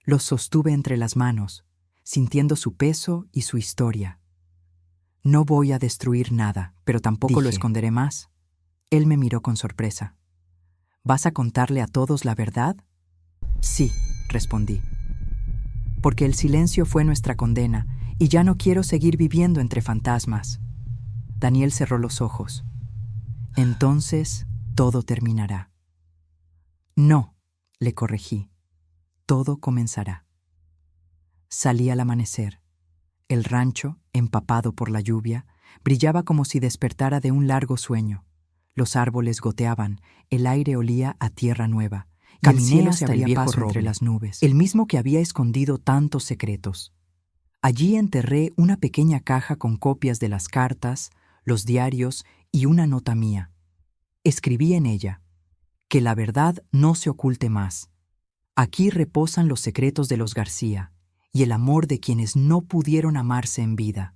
Los sostuve entre las manos, sintiendo su peso y su historia. No voy a destruir nada, pero tampoco lo esconderé más. Él me miró con sorpresa. ¿Vas a contarle a todos la verdad? Sí, respondí. Porque el silencio fue nuestra condena, y ya no quiero seguir viviendo entre fantasmas. Daniel cerró los ojos. Entonces, todo terminará. No, le corregí. Todo comenzará. Salí al amanecer. El rancho, empapado por la lluvia, brillaba como si despertara de un largo sueño. Los árboles goteaban, el aire olía a tierra nueva. Caminé hasta el viejo roble, entre las nubes, el mismo que había escondido tantos secretos. Allí enterré una pequeña caja con copias de las cartas, los diarios y una nota mía. Escribí en ella: que la verdad no se oculte más. Aquí reposan los secretos de los García y el amor de quienes no pudieron amarse en vida.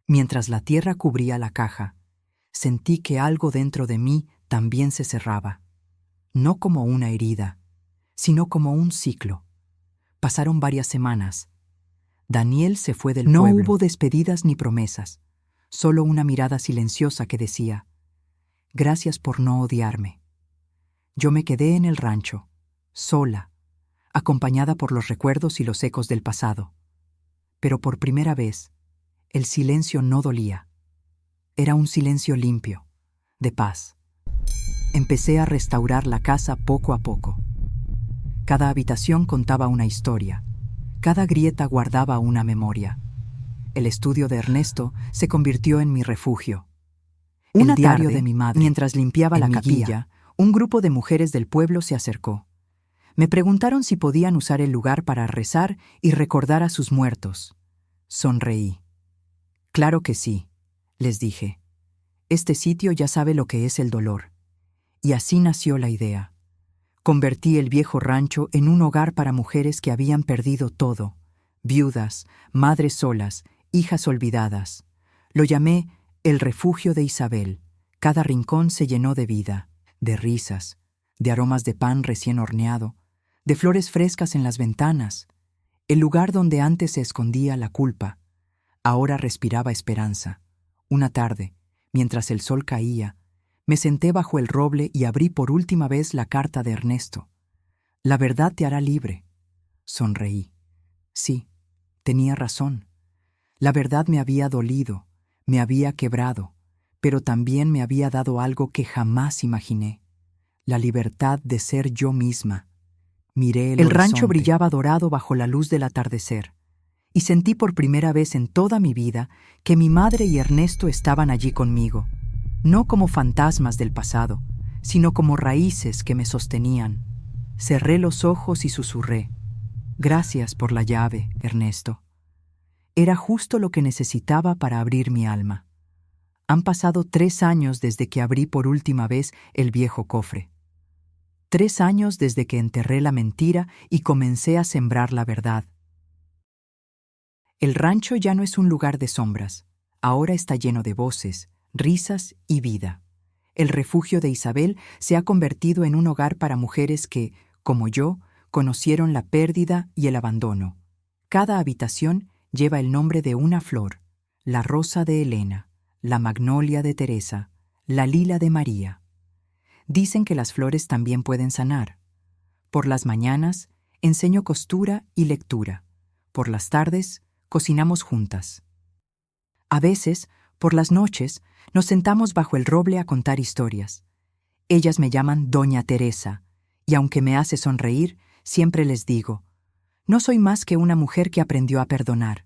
Mientras la tierra cubría la caja, sentí que algo dentro de mí también se cerraba. No como una herida, sino como un ciclo. Pasaron varias semanas. Daniel se fue del pueblo. No hubo despedidas ni promesas, solo una mirada silenciosa que decía: gracias por no odiarme. Yo me quedé en el rancho, sola, acompañada por los recuerdos y los ecos del pasado. Pero por primera vez, el silencio no dolía. Era un silencio limpio, de paz. Empecé a restaurar la casa poco a poco. Cada habitación contaba una historia. Cada grieta guardaba una memoria. El estudio de Ernesto se convirtió en mi refugio. El diario de mi madre. Mientras limpiaba la capilla, un grupo de mujeres del pueblo se acercó. Me preguntaron si podían usar el lugar para rezar y recordar a sus muertos. Sonreí. Claro que sí, les dije. Este sitio ya sabe lo que es el dolor. Y así nació la idea. Convertí el viejo rancho en un hogar para mujeres que habían perdido todo. Viudas, madres solas, hijas olvidadas. Lo llamé el refugio de Isabel. Cada rincón se llenó de vida, de risas, de aromas de pan recién horneado, de flores frescas en las ventanas. El lugar donde antes se escondía la culpa, ahora respiraba esperanza. Una tarde, mientras el sol caía, me senté bajo el roble y abrí por última vez la carta de Ernesto. La verdad te hará libre. Sonreí. Sí, tenía razón. La verdad me había dolido, me había quebrado, pero también me había dado algo que jamás imaginé: la libertad de ser yo misma. Miré el rancho brillaba dorado bajo la luz del atardecer, y sentí por primera vez en toda mi vida que mi madre y Ernesto estaban allí conmigo, no como fantasmas del pasado, sino como raíces que me sostenían. Cerré los ojos y susurré: gracias por la llave, Ernesto. Era justo lo que necesitaba para abrir mi alma. Han pasado 3 años desde que abrí por última vez el viejo cofre. 3 años desde que enterré la mentira y comencé a sembrar la verdad. El rancho ya no es un lugar de sombras. Ahora está lleno de voces, risas y vida. El refugio de Isabel se ha convertido en un hogar para mujeres que, como yo, conocieron la pérdida y el abandono. Cada habitación lleva el nombre de una flor: la rosa de Elena, la magnolia de Teresa, la lila de María. Dicen que las flores también pueden sanar. Por las mañanas enseño costura y lectura. Por las tardes cocinamos juntas. A veces, por las noches, nos sentamos bajo el roble a contar historias. Ellas me llaman Doña Teresa, y aunque me hace sonreír, siempre les digo: no soy más que una mujer que aprendió a perdonar.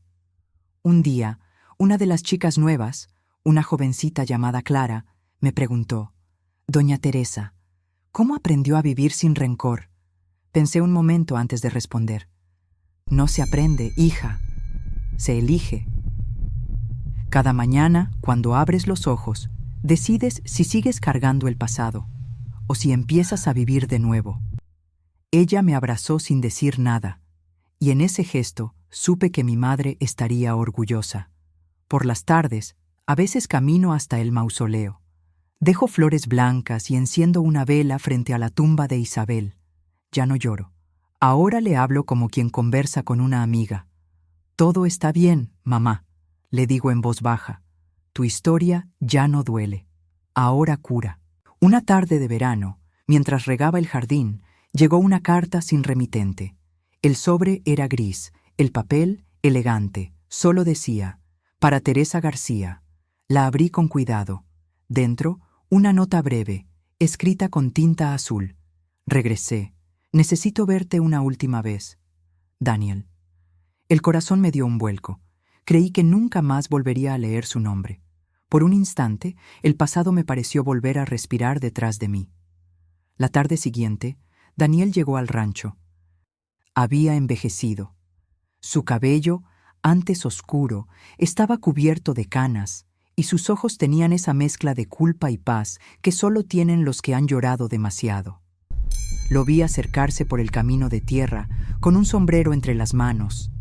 Un día, una de las chicas nuevas, una jovencita llamada Clara, me preguntó: Doña Teresa, ¿cómo aprendió a vivir sin rencor? Pensé un momento antes de responder. No se aprende, hija, se elige. Cada mañana, cuando abres los ojos, decides si sigues cargando el pasado o si empiezas a vivir de nuevo. Ella me abrazó sin decir nada, y en ese gesto supe que mi madre estaría orgullosa. Por las tardes, a veces camino hasta el mausoleo. Dejo flores blancas y enciendo una vela frente a la tumba de Isabel. Ya no lloro. Ahora le hablo como quien conversa con una amiga. Todo está bien, mamá, le digo en voz baja. Tu historia ya no duele. Ahora cura. Una tarde de verano, mientras regaba el jardín, llegó una carta sin remitente. El sobre era gris, el papel elegante. Solo decía: para Teresa García. La abrí con cuidado. Dentro, una nota breve, escrita con tinta azul. Regresé. Necesito verte una última vez. Daniel. El corazón me dio un vuelco. Creí que nunca más volvería a leer su nombre. Por un instante, el pasado me pareció volver a respirar detrás de mí. La tarde siguiente, Daniel llegó al rancho. Había envejecido. Su cabello, antes oscuro, estaba cubierto de canas, y sus ojos tenían esa mezcla de culpa y paz que solo tienen los que han llorado demasiado. Lo vi acercarse por el camino de tierra, con un sombrero entre las manos.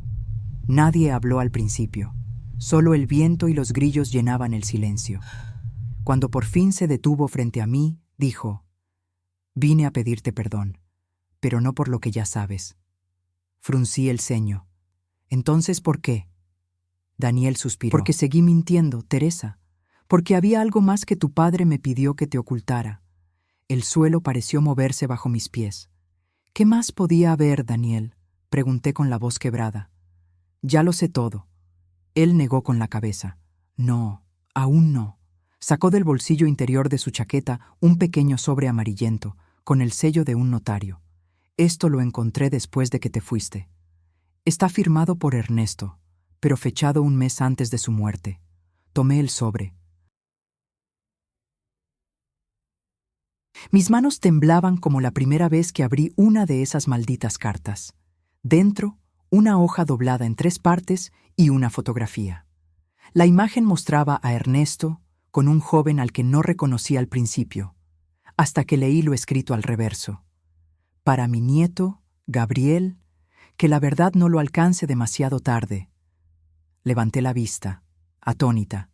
Nadie habló al principio. Solo el viento y los grillos llenaban el silencio. Cuando por fin se detuvo frente a mí, dijo: vine a pedirte perdón, pero no por lo que ya sabes. Fruncí el ceño. ¿Entonces por qué? Daniel suspiró. Porque seguí mintiendo, Teresa. Porque había algo más que tu padre me pidió que te ocultara. El suelo pareció moverse bajo mis pies. ¿Qué más podía haber, Daniel? Pregunté con la voz quebrada. Ya lo sé todo. Él negó con la cabeza. No, aún no. Sacó del bolsillo interior de su chaqueta un pequeño sobre amarillento, con el sello de un notario. Esto lo encontré después de que te fuiste. Está firmado por Ernesto, pero fechado un mes antes de su muerte. Tomé el sobre. Mis manos temblaban como la primera vez que abrí una de esas malditas cartas. Dentro, una hoja doblada en 3 partes y una fotografía. La imagen mostraba a Ernesto con un joven al que no reconocí al principio, hasta que leí lo escrito al reverso. Para mi nieto, Gabriel, que la verdad no lo alcance demasiado tarde. Levanté la vista, atónita.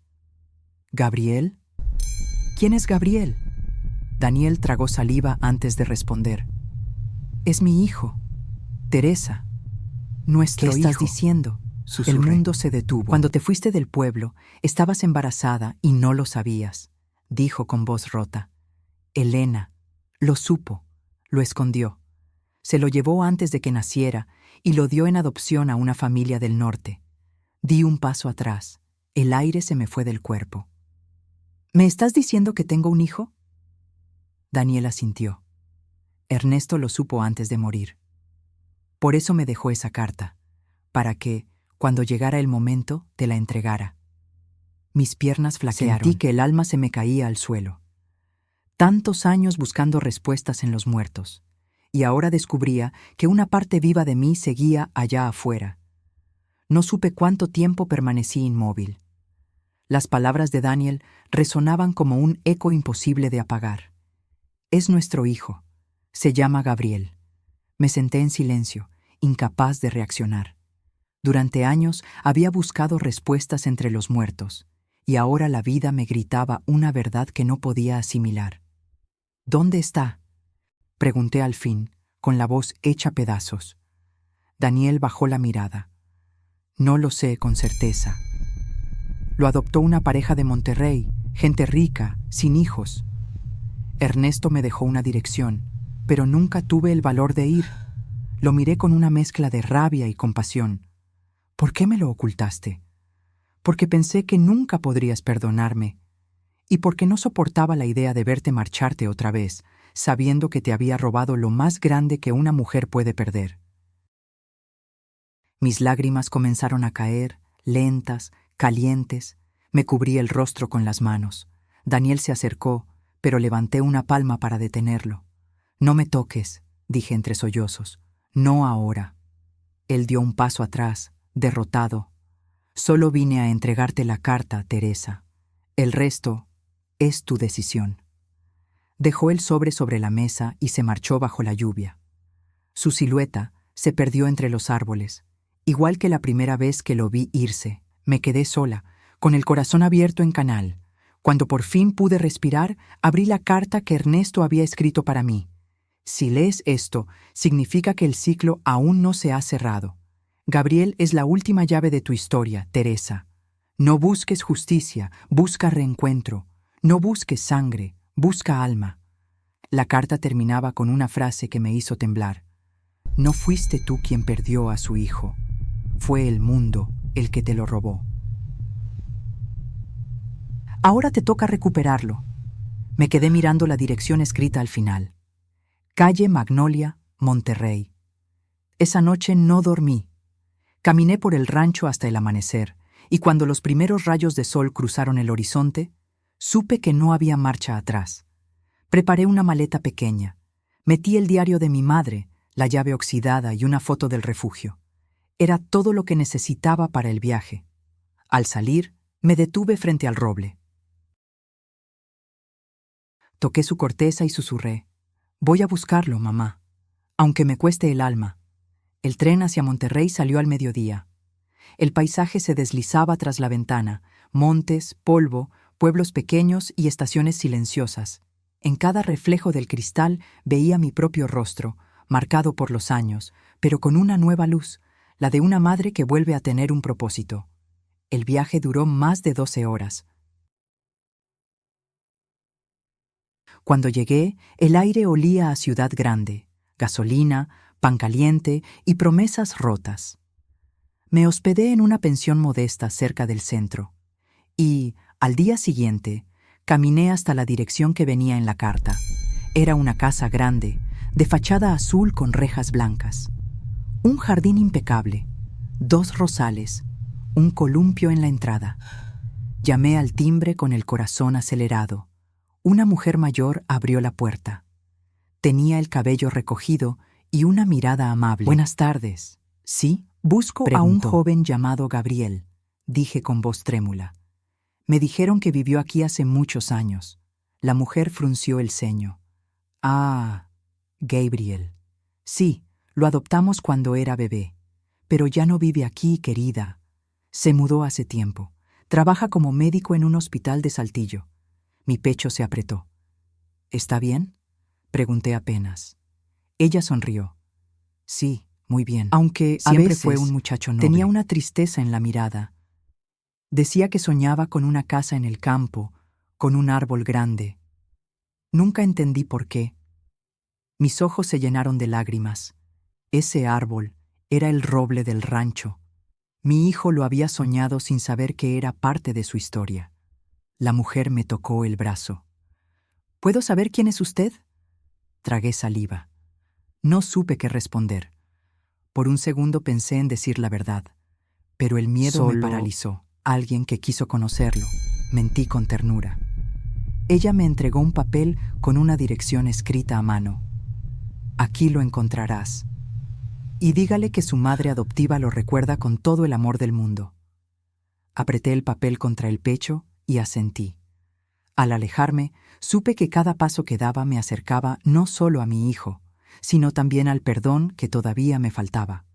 ¿Gabriel? ¿Quién es Gabriel? Daniel tragó saliva antes de responder. Es mi hijo, Teresa. Nuestro hijo. ¿Qué estás diciendo? Susurré. El mundo se detuvo. Cuando te fuiste del pueblo, estabas embarazada y no lo sabías, dijo con voz rota. Elena lo supo, lo escondió. Se lo llevó antes de que naciera y lo dio en adopción a una familia del norte. Di un paso atrás. El aire se me fue del cuerpo. ¿Me estás diciendo que tengo un hijo? Daniel asintió. Ernesto lo supo antes de morir. Por eso me dejó esa carta, para que, cuando llegara el momento, te la entregara. Mis piernas flaquearon. Sentí que el alma se me caía al suelo. Tantos años buscando respuestas en los muertos, y ahora descubría que una parte viva de mí seguía allá afuera. No supe cuánto tiempo permanecí inmóvil. Las palabras de Daniel resonaban como un eco imposible de apagar. Es nuestro hijo. Se llama Gabriel. Me senté en silencio, incapaz de reaccionar. Durante años había buscado respuestas entre los muertos, y ahora la vida me gritaba una verdad que no podía asimilar. ¿Dónde está? Pregunté al fin, con la voz hecha pedazos. Daniel bajó la mirada. No lo sé con certeza. Lo adoptó una pareja de Monterrey, gente rica, sin hijos. Ernesto me dejó una dirección, pero nunca tuve el valor de ir. Lo miré con una mezcla de rabia y compasión. ¿Por qué me lo ocultaste? Porque pensé que nunca podrías perdonarme, y porque no soportaba la idea de verte marcharte otra vez, sabiendo que te había robado lo más grande que una mujer puede perder. Mis lágrimas comenzaron a caer, lentas, calientes. Me cubrí el rostro con las manos. Daniel se acercó, pero levanté una palma para detenerlo. No me toques, dije entre sollozos. No ahora. Él dio un paso atrás, derrotado. Solo vine a entregarte la carta, Teresa. El resto es tu decisión. Dejó el sobre la mesa y se marchó bajo la lluvia. Su silueta se perdió entre los árboles. Igual que la primera vez que lo vi irse, me quedé sola, con el corazón abierto en canal. Cuando por fin pude respirar, abrí la carta que Ernesto había escrito para mí. Si lees esto, significa que el ciclo aún no se ha cerrado. Gabriel es la última llave de tu historia, Teresa. No busques justicia, busca reencuentro. No busques sangre, busca alma. La carta terminaba con una frase que me hizo temblar. No fuiste tú quien perdió a su hijo. Fue el mundo el que te lo robó. Ahora te toca recuperarlo. Me quedé mirando la dirección escrita al final. Calle Magnolia, Monterrey. Esa noche no dormí. Caminé por el rancho hasta el amanecer, y cuando los primeros rayos de sol cruzaron el horizonte, supe que no había marcha atrás. Preparé una maleta pequeña. Metí el diario de mi madre, la llave oxidada y una foto del refugio. Era todo lo que necesitaba para el viaje. Al salir, me detuve frente al roble. Toqué su corteza y susurré. Voy a buscarlo, mamá, aunque me cueste el alma. El tren hacia Monterrey salió al mediodía. El paisaje se deslizaba tras la ventana, montes, polvo, pueblos pequeños y estaciones silenciosas. En cada reflejo del cristal veía mi propio rostro, marcado por los años, pero con una nueva luz, la de una madre que vuelve a tener un propósito. El viaje duró más de 12 horas. Cuando llegué, el aire olía a ciudad grande, gasolina, pan caliente y promesas rotas. Me hospedé en una pensión modesta cerca del centro y, al día siguiente, Caminé hasta la dirección que venía en la carta. Era una casa grande, de fachada azul con rejas blancas. Un jardín impecable, 2 rosales, un columpio en la entrada. Llamé al timbre con el corazón acelerado. Una mujer mayor abrió la puerta. Tenía el cabello recogido y una mirada amable. «Buenas tardes». «Sí, busco a un joven llamado Gabriel», dije con voz trémula. «Me dijeron que vivió aquí hace muchos años». La mujer frunció el ceño. «Ah, Gabriel. Sí, lo adoptamos cuando era bebé. Pero ya no vive aquí, querida. Se mudó hace tiempo. Trabaja como médico en un hospital de Saltillo». Mi pecho se apretó. «¿Está bien?», pregunté apenas. Ella sonrió. «Sí, muy bien». Aunque siempre fue un muchacho noble. Tenía una tristeza en la mirada. Decía que soñaba con una casa en el campo, con un árbol grande. Nunca entendí por qué. Mis ojos se llenaron de lágrimas. Ese árbol era el roble del rancho. Mi hijo lo había soñado sin saber que era parte de su historia. La mujer me tocó el brazo. «¿Puedo saber quién es usted?». Tragué saliva. No supe qué responder. Por un segundo pensé en decir la verdad, pero el miedo me paralizó. Alguien que quiso conocerlo. Mentí con ternura. Ella me entregó un papel con una dirección escrita a mano. «Aquí lo encontrarás. Y dígale que su madre adoptiva lo recuerda con todo el amor del mundo». Apreté el papel contra el pecho y asentí. Al alejarme, supe que cada paso que daba me acercaba no solo a mi hijo, sino también al perdón que todavía me faltaba.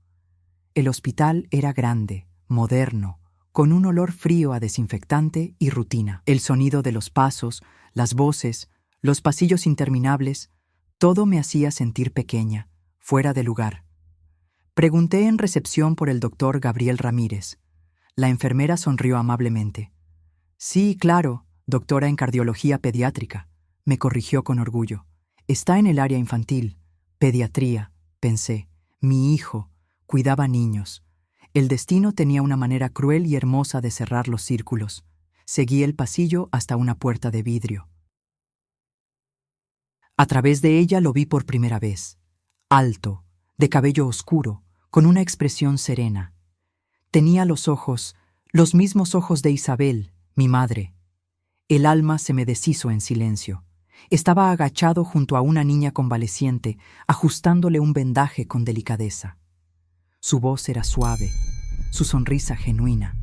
El hospital era grande, moderno, con un olor frío a desinfectante y rutina. El sonido de los pasos, las voces, los pasillos interminables, todo me hacía sentir pequeña, fuera de lugar. Pregunté en recepción por el doctor Gabriel Ramírez. La enfermera sonrió amablemente. «Sí, claro, doctora en cardiología pediátrica», me corrigió con orgullo. «Está en el área infantil». Pediatría, pensé. Mi hijo cuidaba niños. El destino tenía una manera cruel y hermosa de cerrar los círculos. Seguí el pasillo hasta una puerta de vidrio. A través de ella lo vi por primera vez. Alto, de cabello oscuro, con una expresión serena. Tenía los mismos ojos de Isabel, mi madre. El alma se me deshizo en silencio. Estaba agachado junto a una niña convaleciente, ajustándole un vendaje con delicadeza. Su voz era suave, su sonrisa genuina.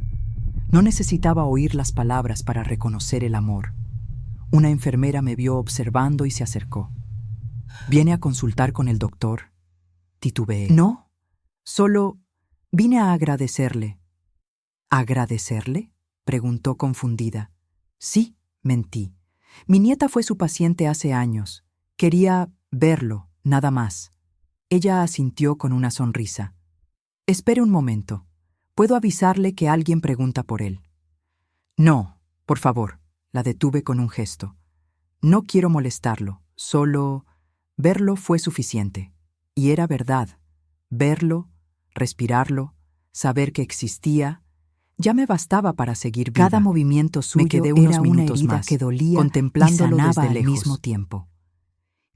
No necesitaba oír las palabras para reconocer el amor. Una enfermera me vio observando y se acercó. «¿Viene a consultar con el doctor?», titubeé. «No, solo vine a agradecerle». «¿Agradecerle?», preguntó confundida. «Sí», mentí. «Mi nieta fue su paciente hace años. Quería verlo, nada más». Ella asintió con una sonrisa. «Espere un momento. ¿Puedo avisarle que alguien pregunta por él?». «No, por favor», la detuve con un gesto. «No quiero molestarlo, solo verlo fue suficiente». Y era verdad. Verlo, respirarlo, saber que existía, ya me bastaba para seguir viva. Cada movimiento suyo me quedé unos minutos más, que dolía, contemplándolo desde lejos. Al mismo tiempo.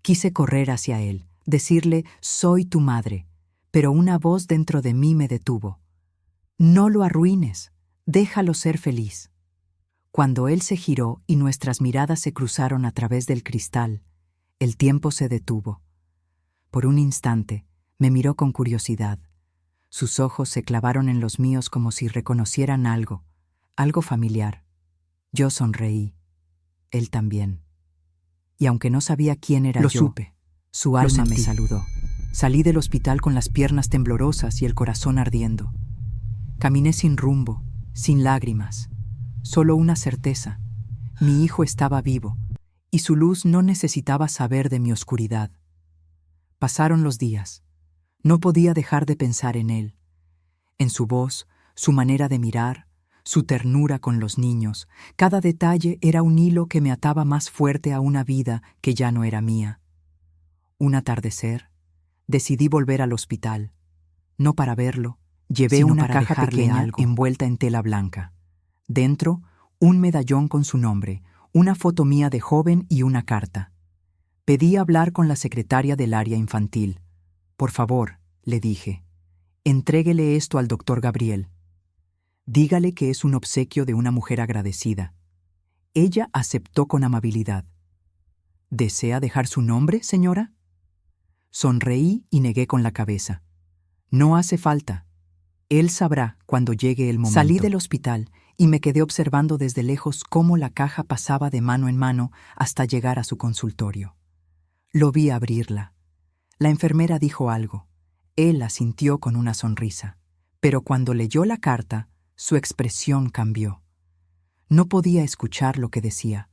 Quise correr hacia él, decirle «soy tu madre», pero una voz dentro de mí me detuvo. «No lo arruines, déjalo ser feliz». Cuando él se giró y nuestras miradas se cruzaron a través del cristal, el tiempo se detuvo. Por un instante, me miró con curiosidad. Sus ojos se clavaron en los míos como si reconocieran algo familiar. Yo sonreí. Él también. Y aunque no sabía quién era yo, lo supe. Su alma me saludó. Salí del hospital con las piernas temblorosas y el corazón ardiendo. Caminé sin rumbo, sin lágrimas, solo una certeza. Mi hijo estaba vivo, y su luz no necesitaba saber de mi oscuridad. Pasaron los días. No podía dejar de pensar en él, en su voz, su manera de mirar, su ternura con los niños. Cada detalle era un hilo que me ataba más fuerte a una vida que ya no era mía. Un atardecer, decidí volver al hospital. No para verlo, llevé una caja pequeña envuelta en tela blanca. Dentro, un medallón con su nombre, una foto mía de joven y una carta. Pedí hablar con la secretaria del área infantil. Por favor, le dije, entréguele esto al doctor Gabriel. Dígale que es un obsequio de una mujer agradecida. Ella aceptó con amabilidad. ¿Desea dejar su nombre, señora? Sonreí y negué con la cabeza. No hace falta. Él sabrá cuando llegue el momento. Salí del hospital y me quedé observando desde lejos cómo la caja pasaba de mano en mano hasta llegar a su consultorio. Lo vi abrirla. La enfermera dijo algo. Él asintió con una sonrisa. Pero cuando leyó la carta, su expresión cambió. No podía escuchar lo que decía,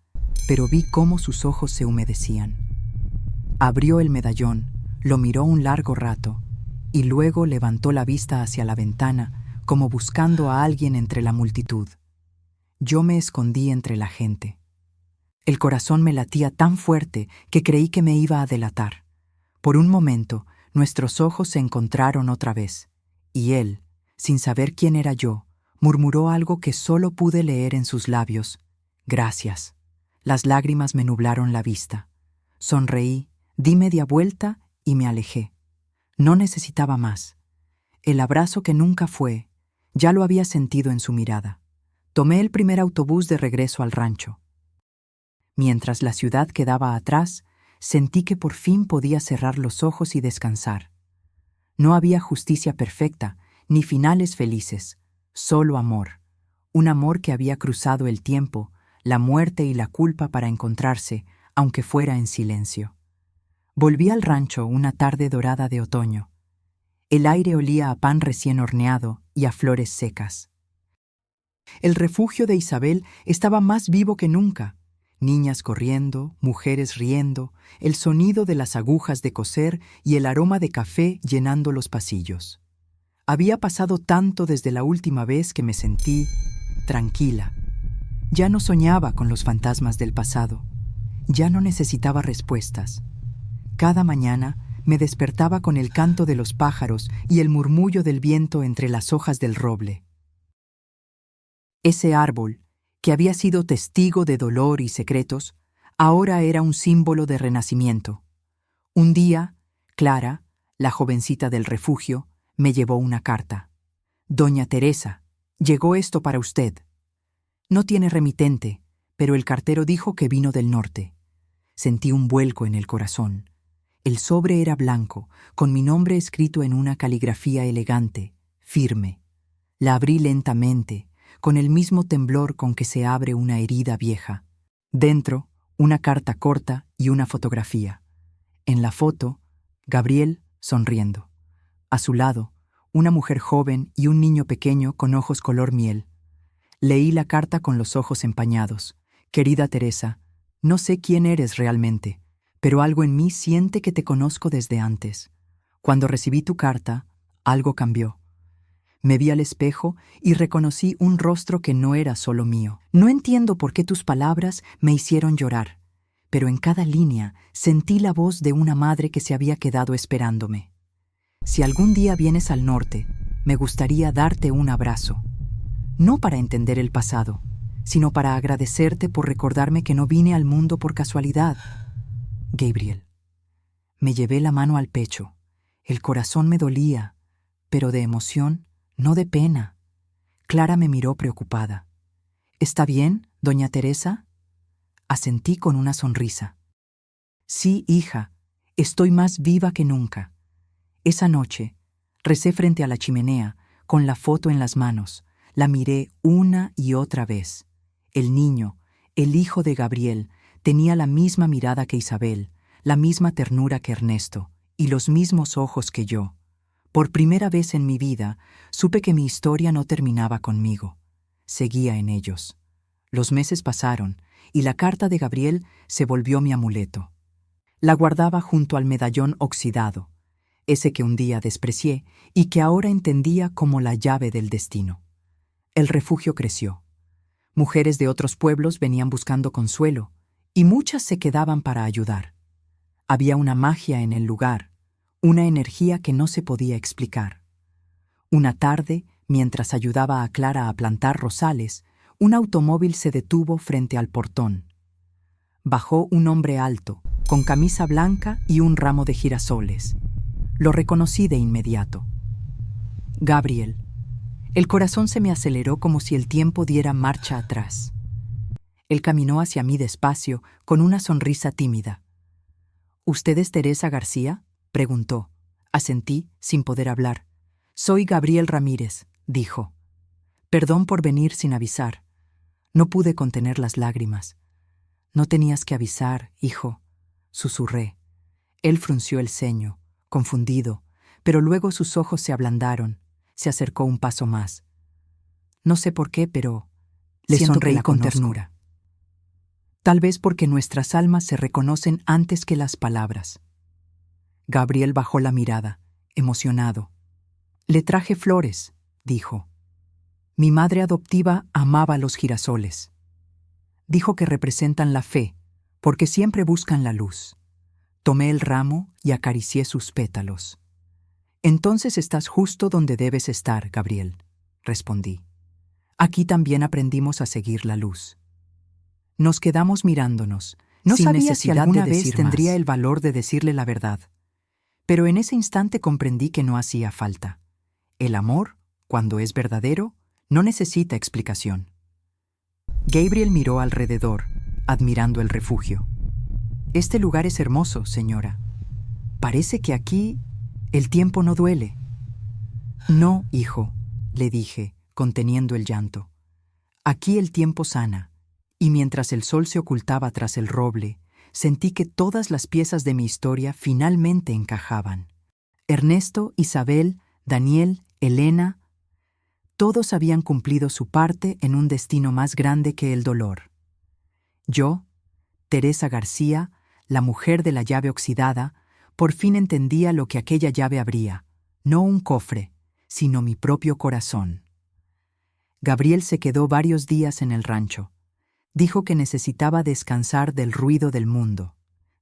pero vi cómo sus ojos se humedecían. Abrió el medallón, lo miró un largo rato, y luego levantó la vista hacia la ventana, como buscando a alguien entre la multitud. Yo me escondí entre la gente. El corazón me latía tan fuerte que creí que me iba a delatar. Por un momento, nuestros ojos se encontraron otra vez, y él, sin saber quién era yo, murmuró algo que solo pude leer en sus labios. Gracias. Las lágrimas me nublaron la vista. Sonreí, di media vuelta y me alejé. No necesitaba más. El abrazo que nunca fue, ya lo había sentido en su mirada. Tomé el primer autobús de regreso al rancho. Mientras la ciudad quedaba atrás, sentí que por fin podía cerrar los ojos y descansar. No había justicia perfecta, ni finales felices, solo amor. Un amor que había cruzado el tiempo, la muerte y la culpa para encontrarse, aunque fuera en silencio. Volví al rancho una tarde dorada de otoño. El aire olía a pan recién horneado y a flores secas. El refugio de Isabel estaba más vivo que nunca. Niñas corriendo, mujeres riendo, el sonido de las agujas de coser y el aroma de café llenando los pasillos. Había pasado tanto desde la última vez que me sentí tranquila. Ya no soñaba con los fantasmas del pasado. Ya no necesitaba respuestas. Cada mañana me despertaba con el canto de los pájaros y el murmullo del viento entre las hojas del roble. Ese árbol, que había sido testigo de dolor y secretos, ahora era un símbolo de renacimiento. Un día, Clara, la jovencita del refugio, me llevó una carta. Doña Teresa, llegó esto para usted. No tiene remitente, pero el cartero dijo que vino del norte. Sentí un vuelco en el corazón. El sobre era blanco, con mi nombre escrito en una caligrafía elegante, firme. La abrí lentamente, con el mismo temblor con que se abre una herida vieja. Dentro, una carta corta y una fotografía. En la foto, Gabriel sonriendo. A su lado, una mujer joven y un niño pequeño con ojos color miel. Leí la carta con los ojos empañados. Querida Teresa, no sé quién eres realmente, pero algo en mí siente que te conozco desde antes. Cuando recibí tu carta, algo cambió. Me vi al espejo y reconocí un rostro que no era solo mío. No entiendo por qué tus palabras me hicieron llorar, pero en cada línea sentí la voz de una madre que se había quedado esperándome. Si algún día vienes al norte, me gustaría darte un abrazo. No para entender el pasado, sino para agradecerte por recordarme que no vine al mundo por casualidad. Gabriel. Me llevé la mano al pecho. El corazón me dolía, pero de emoción, no de pena. Clara me miró preocupada. ¿Está bien, doña Teresa? Asentí con una sonrisa. Sí, hija, estoy más viva que nunca. Esa noche, recé frente a la chimenea, con la foto en las manos. La miré una y otra vez. El niño, el hijo de Gabriel, tenía la misma mirada que Isabel, la misma ternura que Ernesto, y los mismos ojos que yo. Por primera vez en mi vida, supe que mi historia no terminaba conmigo. Seguía en ellos. Los meses pasaron, y la carta de Gabriel se volvió mi amuleto. La guardaba junto al medallón oxidado, ese que un día desprecié y que ahora entendía como la llave del destino. El refugio creció. Mujeres de otros pueblos venían buscando consuelo, y muchas se quedaban para ayudar. Había una magia en el lugar, una energía que no se podía explicar. Una tarde, mientras ayudaba a Clara a plantar rosales, un automóvil se detuvo frente al portón. bajó un hombre alto, con camisa blanca y un ramo de girasoles. Lo reconocí de inmediato. Gabriel. El corazón se me aceleró como si el tiempo diera marcha atrás. Él caminó hacia mí despacio, con una sonrisa tímida. ¿Usted es Teresa García?, preguntó. Asentí, sin poder hablar. Soy Gabriel Ramírez, dijo. Perdón por venir sin avisar. No pude contener las lágrimas. No tenías que avisar, hijo, susurré. Él frunció el ceño, confundido, pero luego sus ojos se ablandaron. Se acercó un paso más. No sé por qué, pero le sonreí con ternura. Tal vez porque nuestras almas se reconocen antes que las palabras. Gabriel bajó la mirada, emocionado. Le traje flores, dijo. Mi madre adoptiva amaba los girasoles. Dijo que representan la fe, porque siempre buscan la luz. Tomé el ramo y acaricié sus pétalos. Entonces estás justo donde debes estar, Gabriel, respondí. Aquí también aprendimos a seguir la luz. Nos quedamos mirándonos. No sabía si alguna vez tendría el valor de decirle la verdad. Pero en ese instante comprendí que no hacía falta. El amor, cuando es verdadero, no necesita explicación. Gabriel miró alrededor, admirando el refugio. Este lugar es hermoso, señora. Parece que aquí el tiempo no duele. No, hijo, le dije, conteniendo el llanto. Aquí el tiempo sana, y mientras el sol se ocultaba tras el roble, sentí que todas las piezas de mi historia finalmente encajaban. Ernesto, Isabel, Daniel, Elena, todos habían cumplido su parte en un destino más grande que el dolor. Yo, Teresa García, la mujer de la llave oxidada, por fin entendía lo que aquella llave abría, no un cofre, sino mi propio corazón. Gabriel se quedó varios días en el rancho. Dijo que necesitaba descansar del ruido del mundo.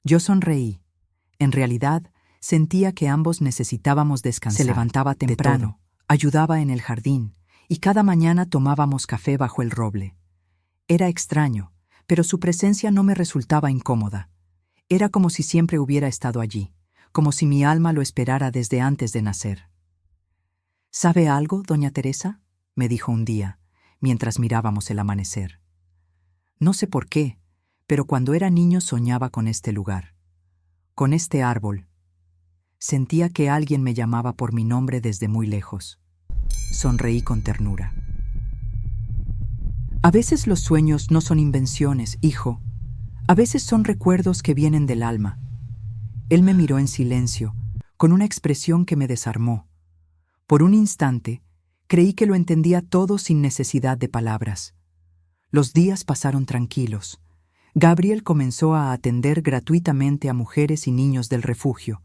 Yo sonreí. En realidad, sentía que ambos necesitábamos descansar. Se levantaba temprano, ayudaba en el jardín, y cada mañana tomábamos café bajo el roble. Era extraño, pero su presencia no me resultaba incómoda. Era como si siempre hubiera estado allí, como si mi alma lo esperara desde antes de nacer. ¿Sabe algo, doña Teresa?, me dijo un día, mientras mirábamos el amanecer. No sé por qué, pero cuando era niño soñaba con este lugar, con este árbol. Sentía que alguien me llamaba por mi nombre desde muy lejos. Sonreí con ternura. A veces los sueños no son invenciones, hijo. A veces son recuerdos que vienen del alma. Él me miró en silencio, con una expresión que me desarmó. Por un instante, creí que lo entendía todo sin necesidad de palabras. Los días pasaron tranquilos. Gabriel comenzó a atender gratuitamente a mujeres y niños del refugio.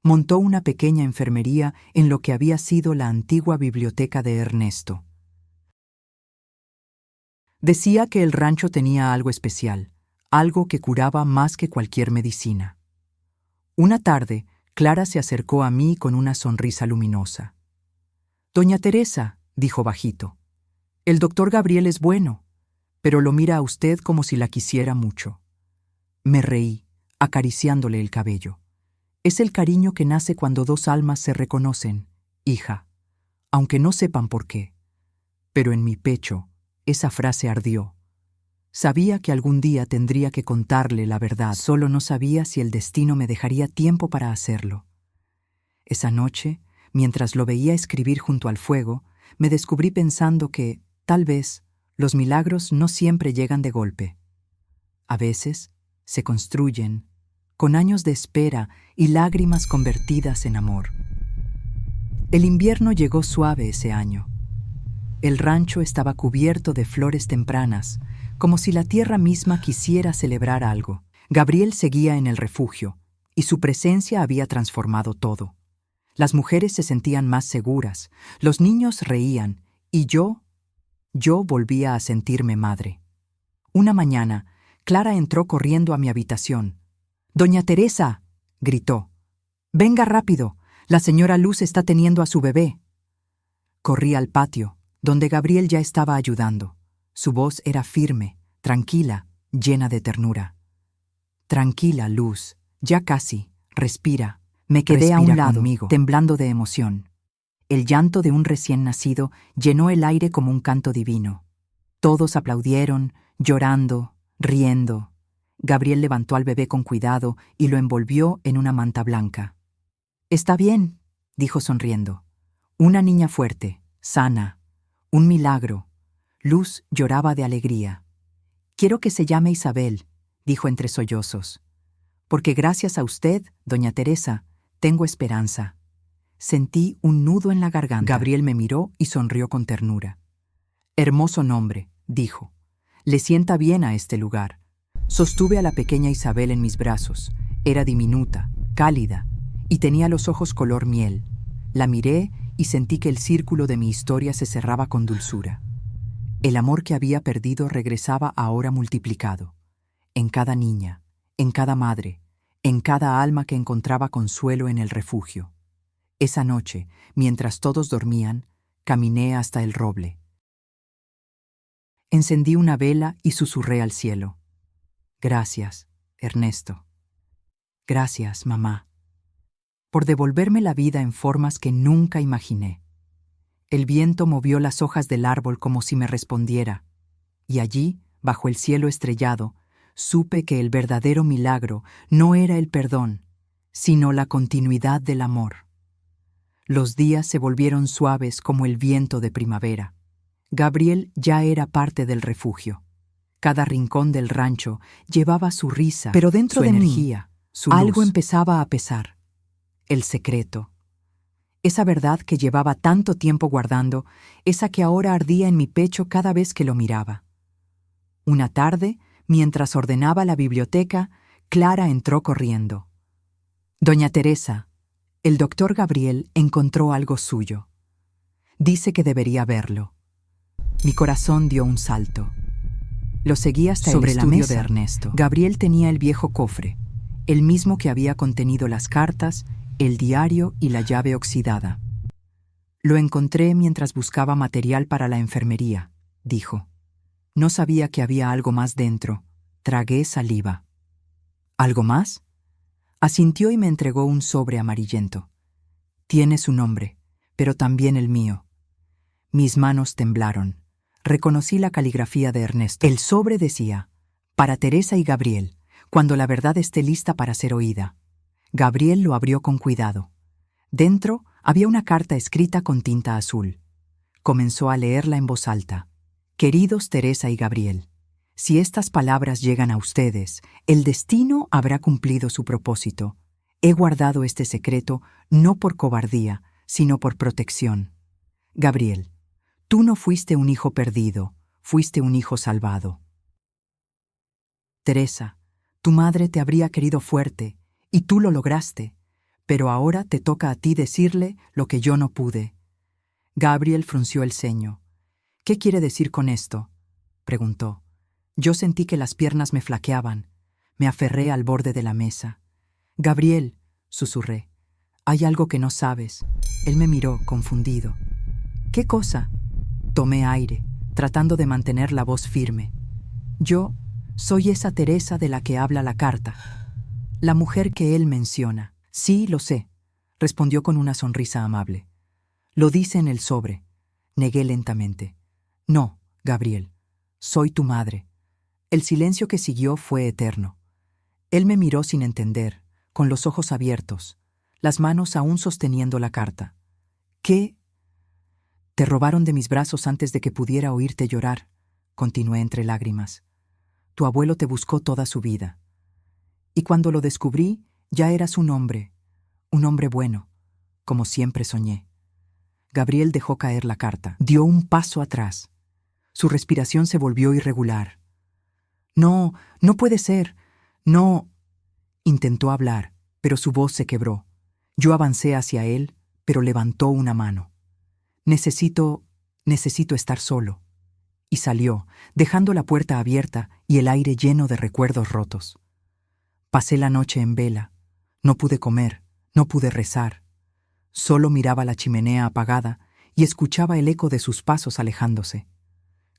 Montó una pequeña enfermería en lo que había sido la antigua biblioteca de Ernesto. Decía que el rancho tenía algo especial, algo que curaba más que cualquier medicina. Una tarde, Clara se acercó a mí con una sonrisa luminosa. «Doña Teresa», dijo bajito, «el doctor Gabriel es bueno, pero lo mira a usted como si la quisiera mucho». Me reí, acariciándole el cabello. Es el cariño que nace cuando dos almas se reconocen, hija, aunque no sepan por qué. Pero en mi pecho, esa frase ardió. Sabía que algún día tendría que contarle la verdad, solo no sabía si el destino me dejaría tiempo para hacerlo. Esa noche, mientras lo veía escribir junto al fuego, me descubrí pensando que, tal vez, los milagros no siempre llegan de golpe. A veces, se construyen, con años de espera y lágrimas convertidas en amor. El invierno llegó suave ese año. El rancho estaba cubierto de flores tempranas, como si la tierra misma quisiera celebrar algo. Gabriel seguía en el refugio, y su presencia había transformado todo. Las mujeres se sentían más seguras, los niños reían, y yo volvía a sentirme madre. Una mañana, Clara entró corriendo a mi habitación. «¡Doña Teresa!», gritó. «¡Venga rápido! La señora Luz está teniendo a su bebé». Corrí al patio, donde Gabriel ya estaba ayudando. Su voz era firme, tranquila, llena de ternura. Tranquila, Luz, ya casi, respira. Me quedé a un lado, temblando de emoción. El llanto de un recién nacido llenó el aire como un canto divino. Todos aplaudieron, llorando, riendo. Gabriel levantó al bebé con cuidado y lo envolvió en una manta blanca. «Está bien», dijo sonriendo. «Una niña fuerte, sana, un milagro». Luz lloraba de alegría. «Quiero que se llame Isabel», dijo entre sollozos. «Porque gracias a usted, doña Teresa, tengo esperanza». Sentí un nudo en la garganta. Gabriel me miró y sonrió con ternura. «Hermoso nombre», dijo. «Le sienta bien a este lugar». Sostuve a la pequeña Isabel en mis brazos. Era diminuta, cálida, y tenía los ojos color miel. La miré y sentí que el círculo de mi historia se cerraba con dulzura. El amor que había perdido regresaba ahora multiplicado. En cada niña, en cada madre, en cada alma que encontraba consuelo en el refugio. Esa noche, mientras todos dormían, caminé hasta el roble. Encendí una vela y susurré al cielo. «Gracias, Ernesto. Gracias, mamá, por devolverme la vida en formas que nunca imaginé». El viento movió las hojas del árbol como si me respondiera, y allí, bajo el cielo estrellado, supe que el verdadero milagro no era el perdón, sino la continuidad del amor. Los días se volvieron suaves como el viento de primavera. Gabriel ya era parte del refugio. Cada rincón del rancho llevaba su risa, pero dentro de energía, algo empezaba a pesar. El secreto. Esa verdad que llevaba tanto tiempo guardando, esa que ahora ardía en mi pecho cada vez que lo miraba. Una tarde, mientras ordenaba la biblioteca, Clara entró corriendo. «Doña Teresa, el doctor Gabriel encontró algo suyo. Dice que debería verlo». Mi corazón dio un salto. Lo seguí hasta el estudio de Ernesto. Gabriel tenía el viejo cofre, el mismo que había contenido las cartas, el diario y la llave oxidada. «Lo encontré mientras buscaba material para la enfermería», dijo. No sabía que había algo más dentro. Tragué saliva. «¿Algo más?». Asintió y me entregó un sobre amarillento. «Tiene su nombre, pero también el mío». Mis manos temblaron. Reconocí la caligrafía de Ernesto. El sobre decía: «Para Teresa y Gabriel, cuando la verdad esté lista para ser oída». Gabriel lo abrió con cuidado. Dentro había una carta escrita con tinta azul. Comenzó a leerla en voz alta. «Queridos Teresa y Gabriel, si estas palabras llegan a ustedes, el destino habrá cumplido su propósito. He guardado este secreto no por cobardía, sino por protección. Gabriel, tú no fuiste un hijo perdido, fuiste un hijo salvado. Teresa, tu madre te habría querido fuerte, y tú lo lograste, pero ahora te toca a ti decirle lo que yo no pude». Gabriel frunció el ceño. «¿Qué quiere decir con esto?», preguntó. Yo sentí que las piernas me flaqueaban. Me aferré al borde de la mesa. «Gabriel», susurré, «hay algo que no sabes». Él me miró, confundido. «¿Qué cosa?». Tomé aire, tratando de mantener la voz firme. «Yo soy esa Teresa de la que habla la carta. La mujer que él menciona». «Sí, lo sé», respondió con una sonrisa amable. «Lo dice en el sobre». Negué lentamente. «No, Gabriel, soy tu madre». El silencio que siguió fue eterno. Él me miró sin entender, con los ojos abiertos, las manos aún sosteniendo la carta. «¿Qué?». «Te robaron de mis brazos antes de que pudiera oírte llorar», continué entre lágrimas. «Tu abuelo te buscó toda su vida. Y cuando lo descubrí, ya eras un hombre bueno, como siempre soñé». Gabriel dejó caer la carta. Dio un paso atrás. Su respiración se volvió irregular. «No, no puede ser. No». Intentó hablar, pero su voz se quebró. Yo avancé hacia él, pero levantó una mano. Necesito estar solo». Y salió, dejando la puerta abierta y el aire lleno de recuerdos rotos. Pasé la noche en vela. No pude comer, no pude rezar. Solo miraba la chimenea apagada y escuchaba el eco de sus pasos alejándose.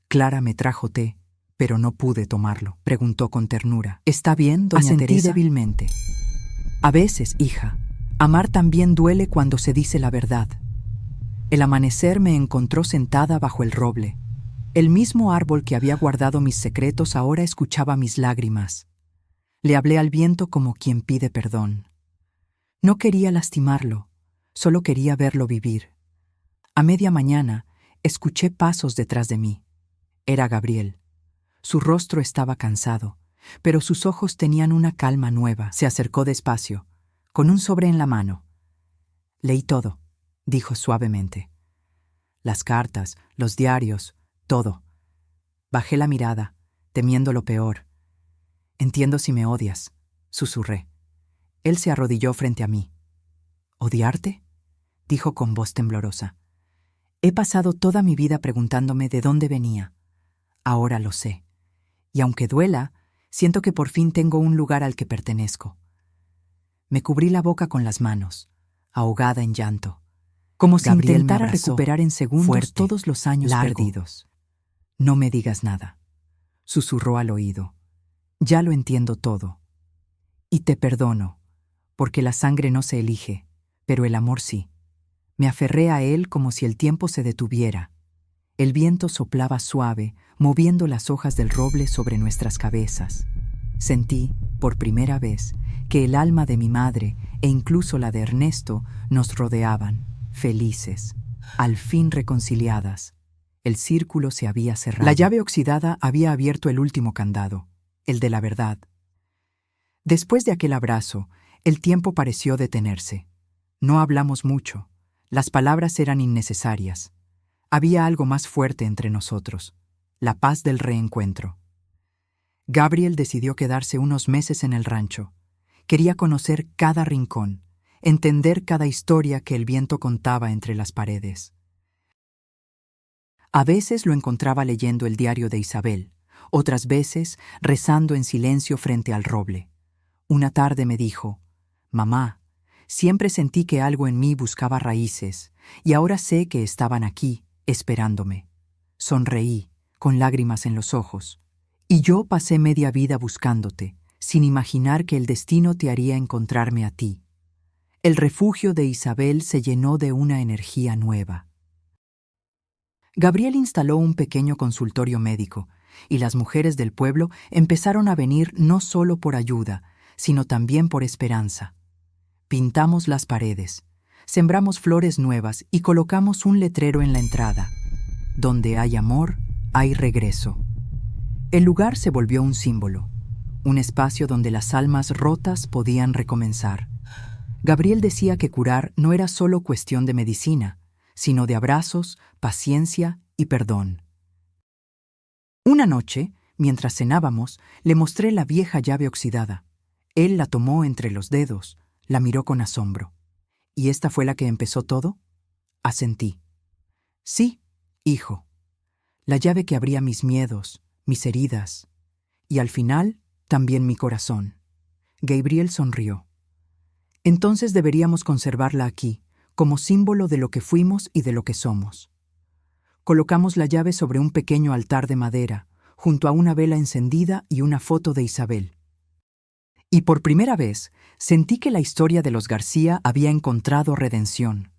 Clara me trajo té, pero no pude tomarlo. Preguntó con ternura. ¿Está bien, doña Teresa? Asentí débilmente. A veces, hija, amar también duele cuando se dice la verdad. El amanecer me encontró sentada bajo el roble. El mismo árbol que había guardado mis secretos ahora escuchaba mis lágrimas. Le hablé al viento como quien pide perdón. No quería lastimarlo, solo quería verlo vivir. A media mañana, escuché pasos detrás de mí. Era Gabriel. Su rostro estaba cansado, pero sus ojos tenían una calma nueva. Se acercó despacio, con un sobre en la mano. Leí todo, dijo suavemente. Las cartas, los diarios, todo. Bajé la mirada, temiendo lo peor. Entiendo si me odias, susurré. Él se arrodilló frente a mí. ¿Odiarte?, dijo con voz temblorosa. He pasado toda mi vida preguntándome de dónde venía. Ahora lo sé. Y aunque duela, siento que por fin tengo un lugar al que pertenezco. Me cubrí la boca con las manos, ahogada en llanto, como si intentara recuperar en segundos todos los años perdidos. No me digas nada, susurró al oído. Ya lo entiendo todo. Y te perdono, porque la sangre no se elige, pero el amor sí. Me aferré a él como si el tiempo se detuviera. El viento soplaba suave, moviendo las hojas del roble sobre nuestras cabezas. Sentí, por primera vez, que el alma de mi madre e incluso la de Ernesto nos rodeaban, felices, al fin reconciliadas. El círculo se había cerrado. La llave oxidada había abierto el último candado, el de la verdad. Después de aquel abrazo, el tiempo pareció detenerse. No hablamos mucho. Las palabras eran innecesarias. Había algo más fuerte entre nosotros, la paz del reencuentro. Gabriel decidió quedarse unos meses en el rancho. Quería conocer cada rincón, entender cada historia que el viento contaba entre las paredes. A veces lo encontraba leyendo el diario de Isabel, otras veces rezando en silencio frente al roble. Una tarde me dijo: «Mamá, siempre sentí que algo en mí buscaba raíces, y ahora sé que estaban aquí, esperándome». Sonreí, con lágrimas en los ojos. Y yo pasé media vida buscándote, sin imaginar que el destino te haría encontrarme a ti. El refugio de Isabel se llenó de una energía nueva. Gabriel instaló un pequeño consultorio médico, y las mujeres del pueblo empezaron a venir no solo por ayuda, sino también por esperanza. Pintamos las paredes, sembramos flores nuevas y colocamos un letrero en la entrada: «Donde hay amor, hay regreso». El lugar se volvió un símbolo, un espacio donde las almas rotas podían recomenzar. Gabriel decía que curar no era solo cuestión de medicina, sino de abrazos, paciencia y perdón. Una noche, mientras cenábamos, le mostré la vieja llave oxidada. Él la tomó entre los dedos, la miró con asombro. ¿Y esta fue la que empezó todo?, asentí. Sí, hijo. La llave que abría mis miedos, mis heridas, y al final, también mi corazón. Gabriel sonrió. Entonces deberíamos conservarla aquí, como símbolo de lo que fuimos y de lo que somos. Colocamos la llave sobre un pequeño altar de madera, junto a una vela encendida y una foto de Isabel. Y por primera vez sentí que la historia de los García había encontrado redención.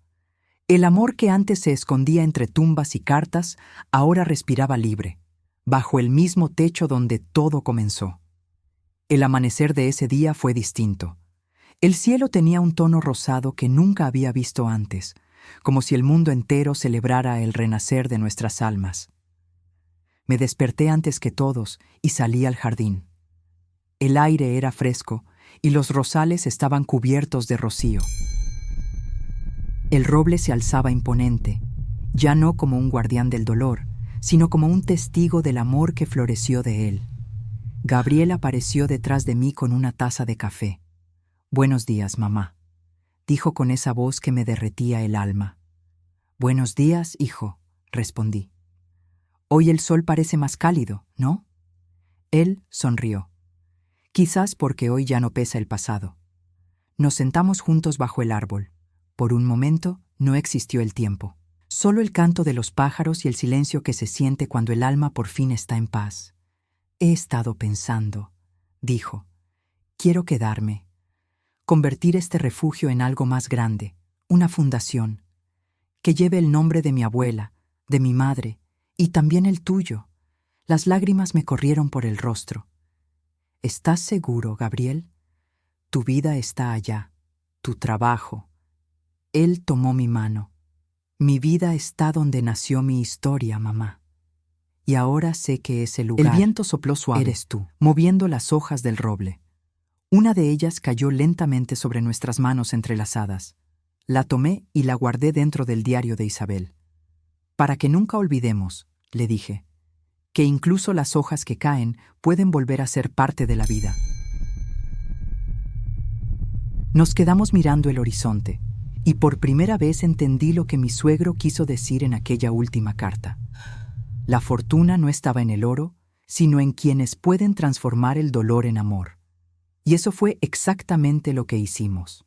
El amor que antes se escondía entre tumbas y cartas ahora respiraba libre, bajo el mismo techo donde todo comenzó. El amanecer de ese día fue distinto. El cielo tenía un tono rosado que nunca había visto antes, como si el mundo entero celebrara el renacer de nuestras almas. Me desperté antes que todos y salí al jardín. El aire era fresco y los rosales estaban cubiertos de rocío. El roble se alzaba imponente, ya no como un guardián del dolor, sino como un testigo del amor que floreció de él. Gabriel apareció detrás de mí con una taza de café. «Buenos días, mamá», dijo con esa voz que me derretía el alma. «Buenos días, hijo», respondí. «Hoy el sol parece más cálido, ¿no?». Él sonrió. «Quizás porque hoy ya no pesa el pasado». Nos sentamos juntos bajo el árbol. Por un momento no existió el tiempo. Solo el canto de los pájaros y el silencio que se siente cuando el alma por fin está en paz. He estado pensando, dijo. Quiero quedarme, convertir este refugio en algo más grande, una fundación, que lleve el nombre de mi abuela, de mi madre, y también el tuyo. Las lágrimas me corrieron por el rostro. ¿Estás seguro, Gabriel? Tu vida está allá, tu trabajo. Él tomó mi mano. Mi vida está donde nació mi historia, mamá. Y ahora sé que ese lugar, el viento sopló suave, eres tú, moviendo las hojas del roble. Una de ellas cayó lentamente sobre nuestras manos entrelazadas. La tomé y la guardé dentro del diario de Isabel. Para que nunca olvidemos, le dije, que incluso las hojas que caen pueden volver a ser parte de la vida. Nos quedamos mirando el horizonte, y por primera vez entendí lo que mi suegro quiso decir en aquella última carta. La fortuna no estaba en el oro, sino en quienes pueden transformar el dolor en amor. Y eso fue exactamente lo que hicimos.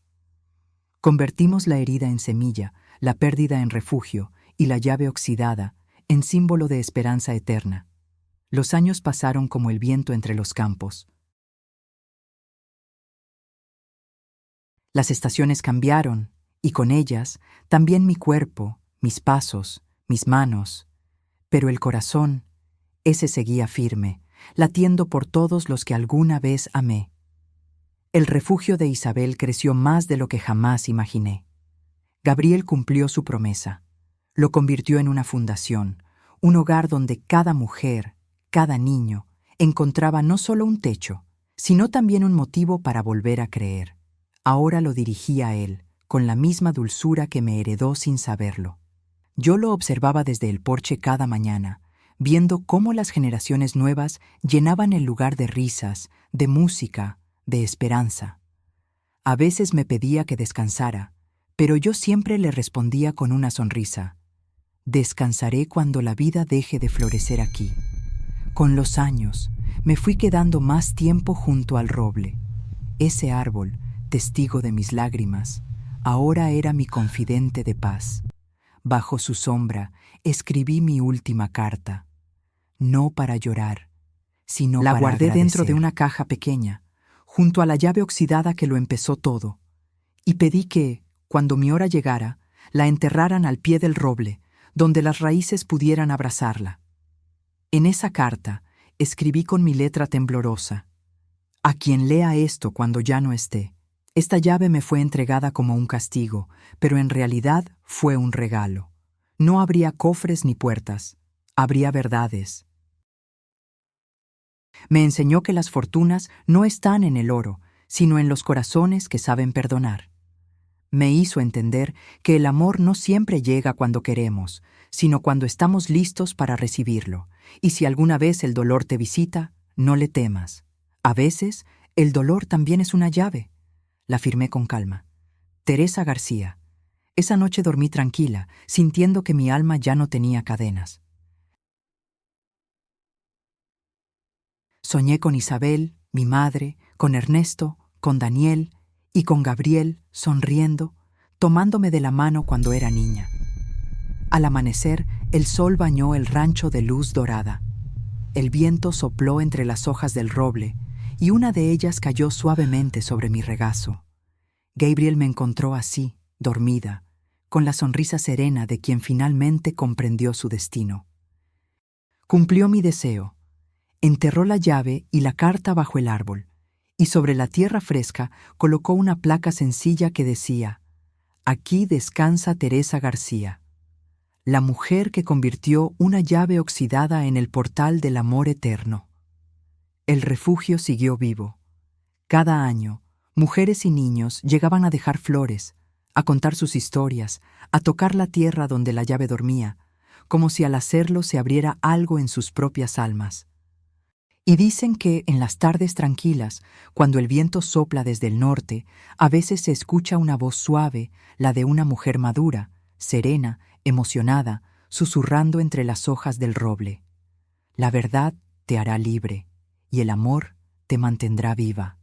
Convertimos la herida en semilla, la pérdida en refugio y la llave oxidada en símbolo de esperanza eterna. Los años pasaron como el viento entre los campos. Las estaciones cambiaron, y con ellas también mi cuerpo, mis pasos, mis manos. Pero el corazón, ese seguía firme, latiendo por todos los que alguna vez amé. El refugio de Isabel creció más de lo que jamás imaginé. Gabriel cumplió su promesa. Lo convirtió en una fundación, un hogar donde cada mujer, cada niño, encontraba no solo un techo, sino también un motivo para volver a creer. Ahora lo dirigía a él, con la misma dulzura que me heredó sin saberlo. Yo lo observaba desde el porche cada mañana, viendo cómo las generaciones nuevas llenaban el lugar de risas, de música, de esperanza. A veces me pedía que descansara, pero yo siempre le respondía con una sonrisa. Descansaré cuando la vida deje de florecer aquí. Con los años, me fui quedando más tiempo junto al roble. Ese árbol, testigo de mis lágrimas, ahora era mi confidente de paz. Bajo su sombra, escribí mi última carta. No para llorar, sino para agradecer. La guardé dentro de una caja pequeña, junto a la llave oxidada que lo empezó todo, y pedí que, cuando mi hora llegara, la enterraran al pie del roble, donde las raíces pudieran abrazarla. En esa carta escribí con mi letra temblorosa: a quien lea esto cuando ya no esté, esta llave me fue entregada como un castigo, pero en realidad fue un regalo. No habría cofres ni puertas, habría verdades. Me enseñó que las fortunas no están en el oro, sino en los corazones que saben perdonar. Me hizo entender que el amor no siempre llega cuando queremos, sino cuando estamos listos para recibirlo. Y si alguna vez el dolor te visita, no le temas. A veces, el dolor también es una llave. La firmé con calma. Teresa García. Esa noche dormí tranquila, sintiendo que mi alma ya no tenía cadenas. Soñé con Isabel, mi madre, con Ernesto, con Daniel y con Gabriel, sonriendo, tomándome de la mano cuando era niña. Al amanecer, el sol bañó el rancho de luz dorada. El viento sopló entre las hojas del roble y una de ellas cayó suavemente sobre mi regazo. Gabriel me encontró así, dormida, con la sonrisa serena de quien finalmente comprendió su destino. Cumplió mi deseo. Enterró la llave y la carta bajo el árbol, y sobre la tierra fresca colocó una placa sencilla que decía: aquí descansa Teresa García, la mujer que convirtió una llave oxidada en el portal del amor eterno. El refugio siguió vivo. Cada año, mujeres y niños llegaban a dejar flores, a contar sus historias, a tocar la tierra donde la llave dormía, como si al hacerlo se abriera algo en sus propias almas. Y dicen que en las tardes tranquilas, cuando el viento sopla desde el norte, a veces se escucha una voz suave, la de una mujer madura, serena, emocionada, susurrando entre las hojas del roble. La verdad te hará libre, y el amor te mantendrá viva.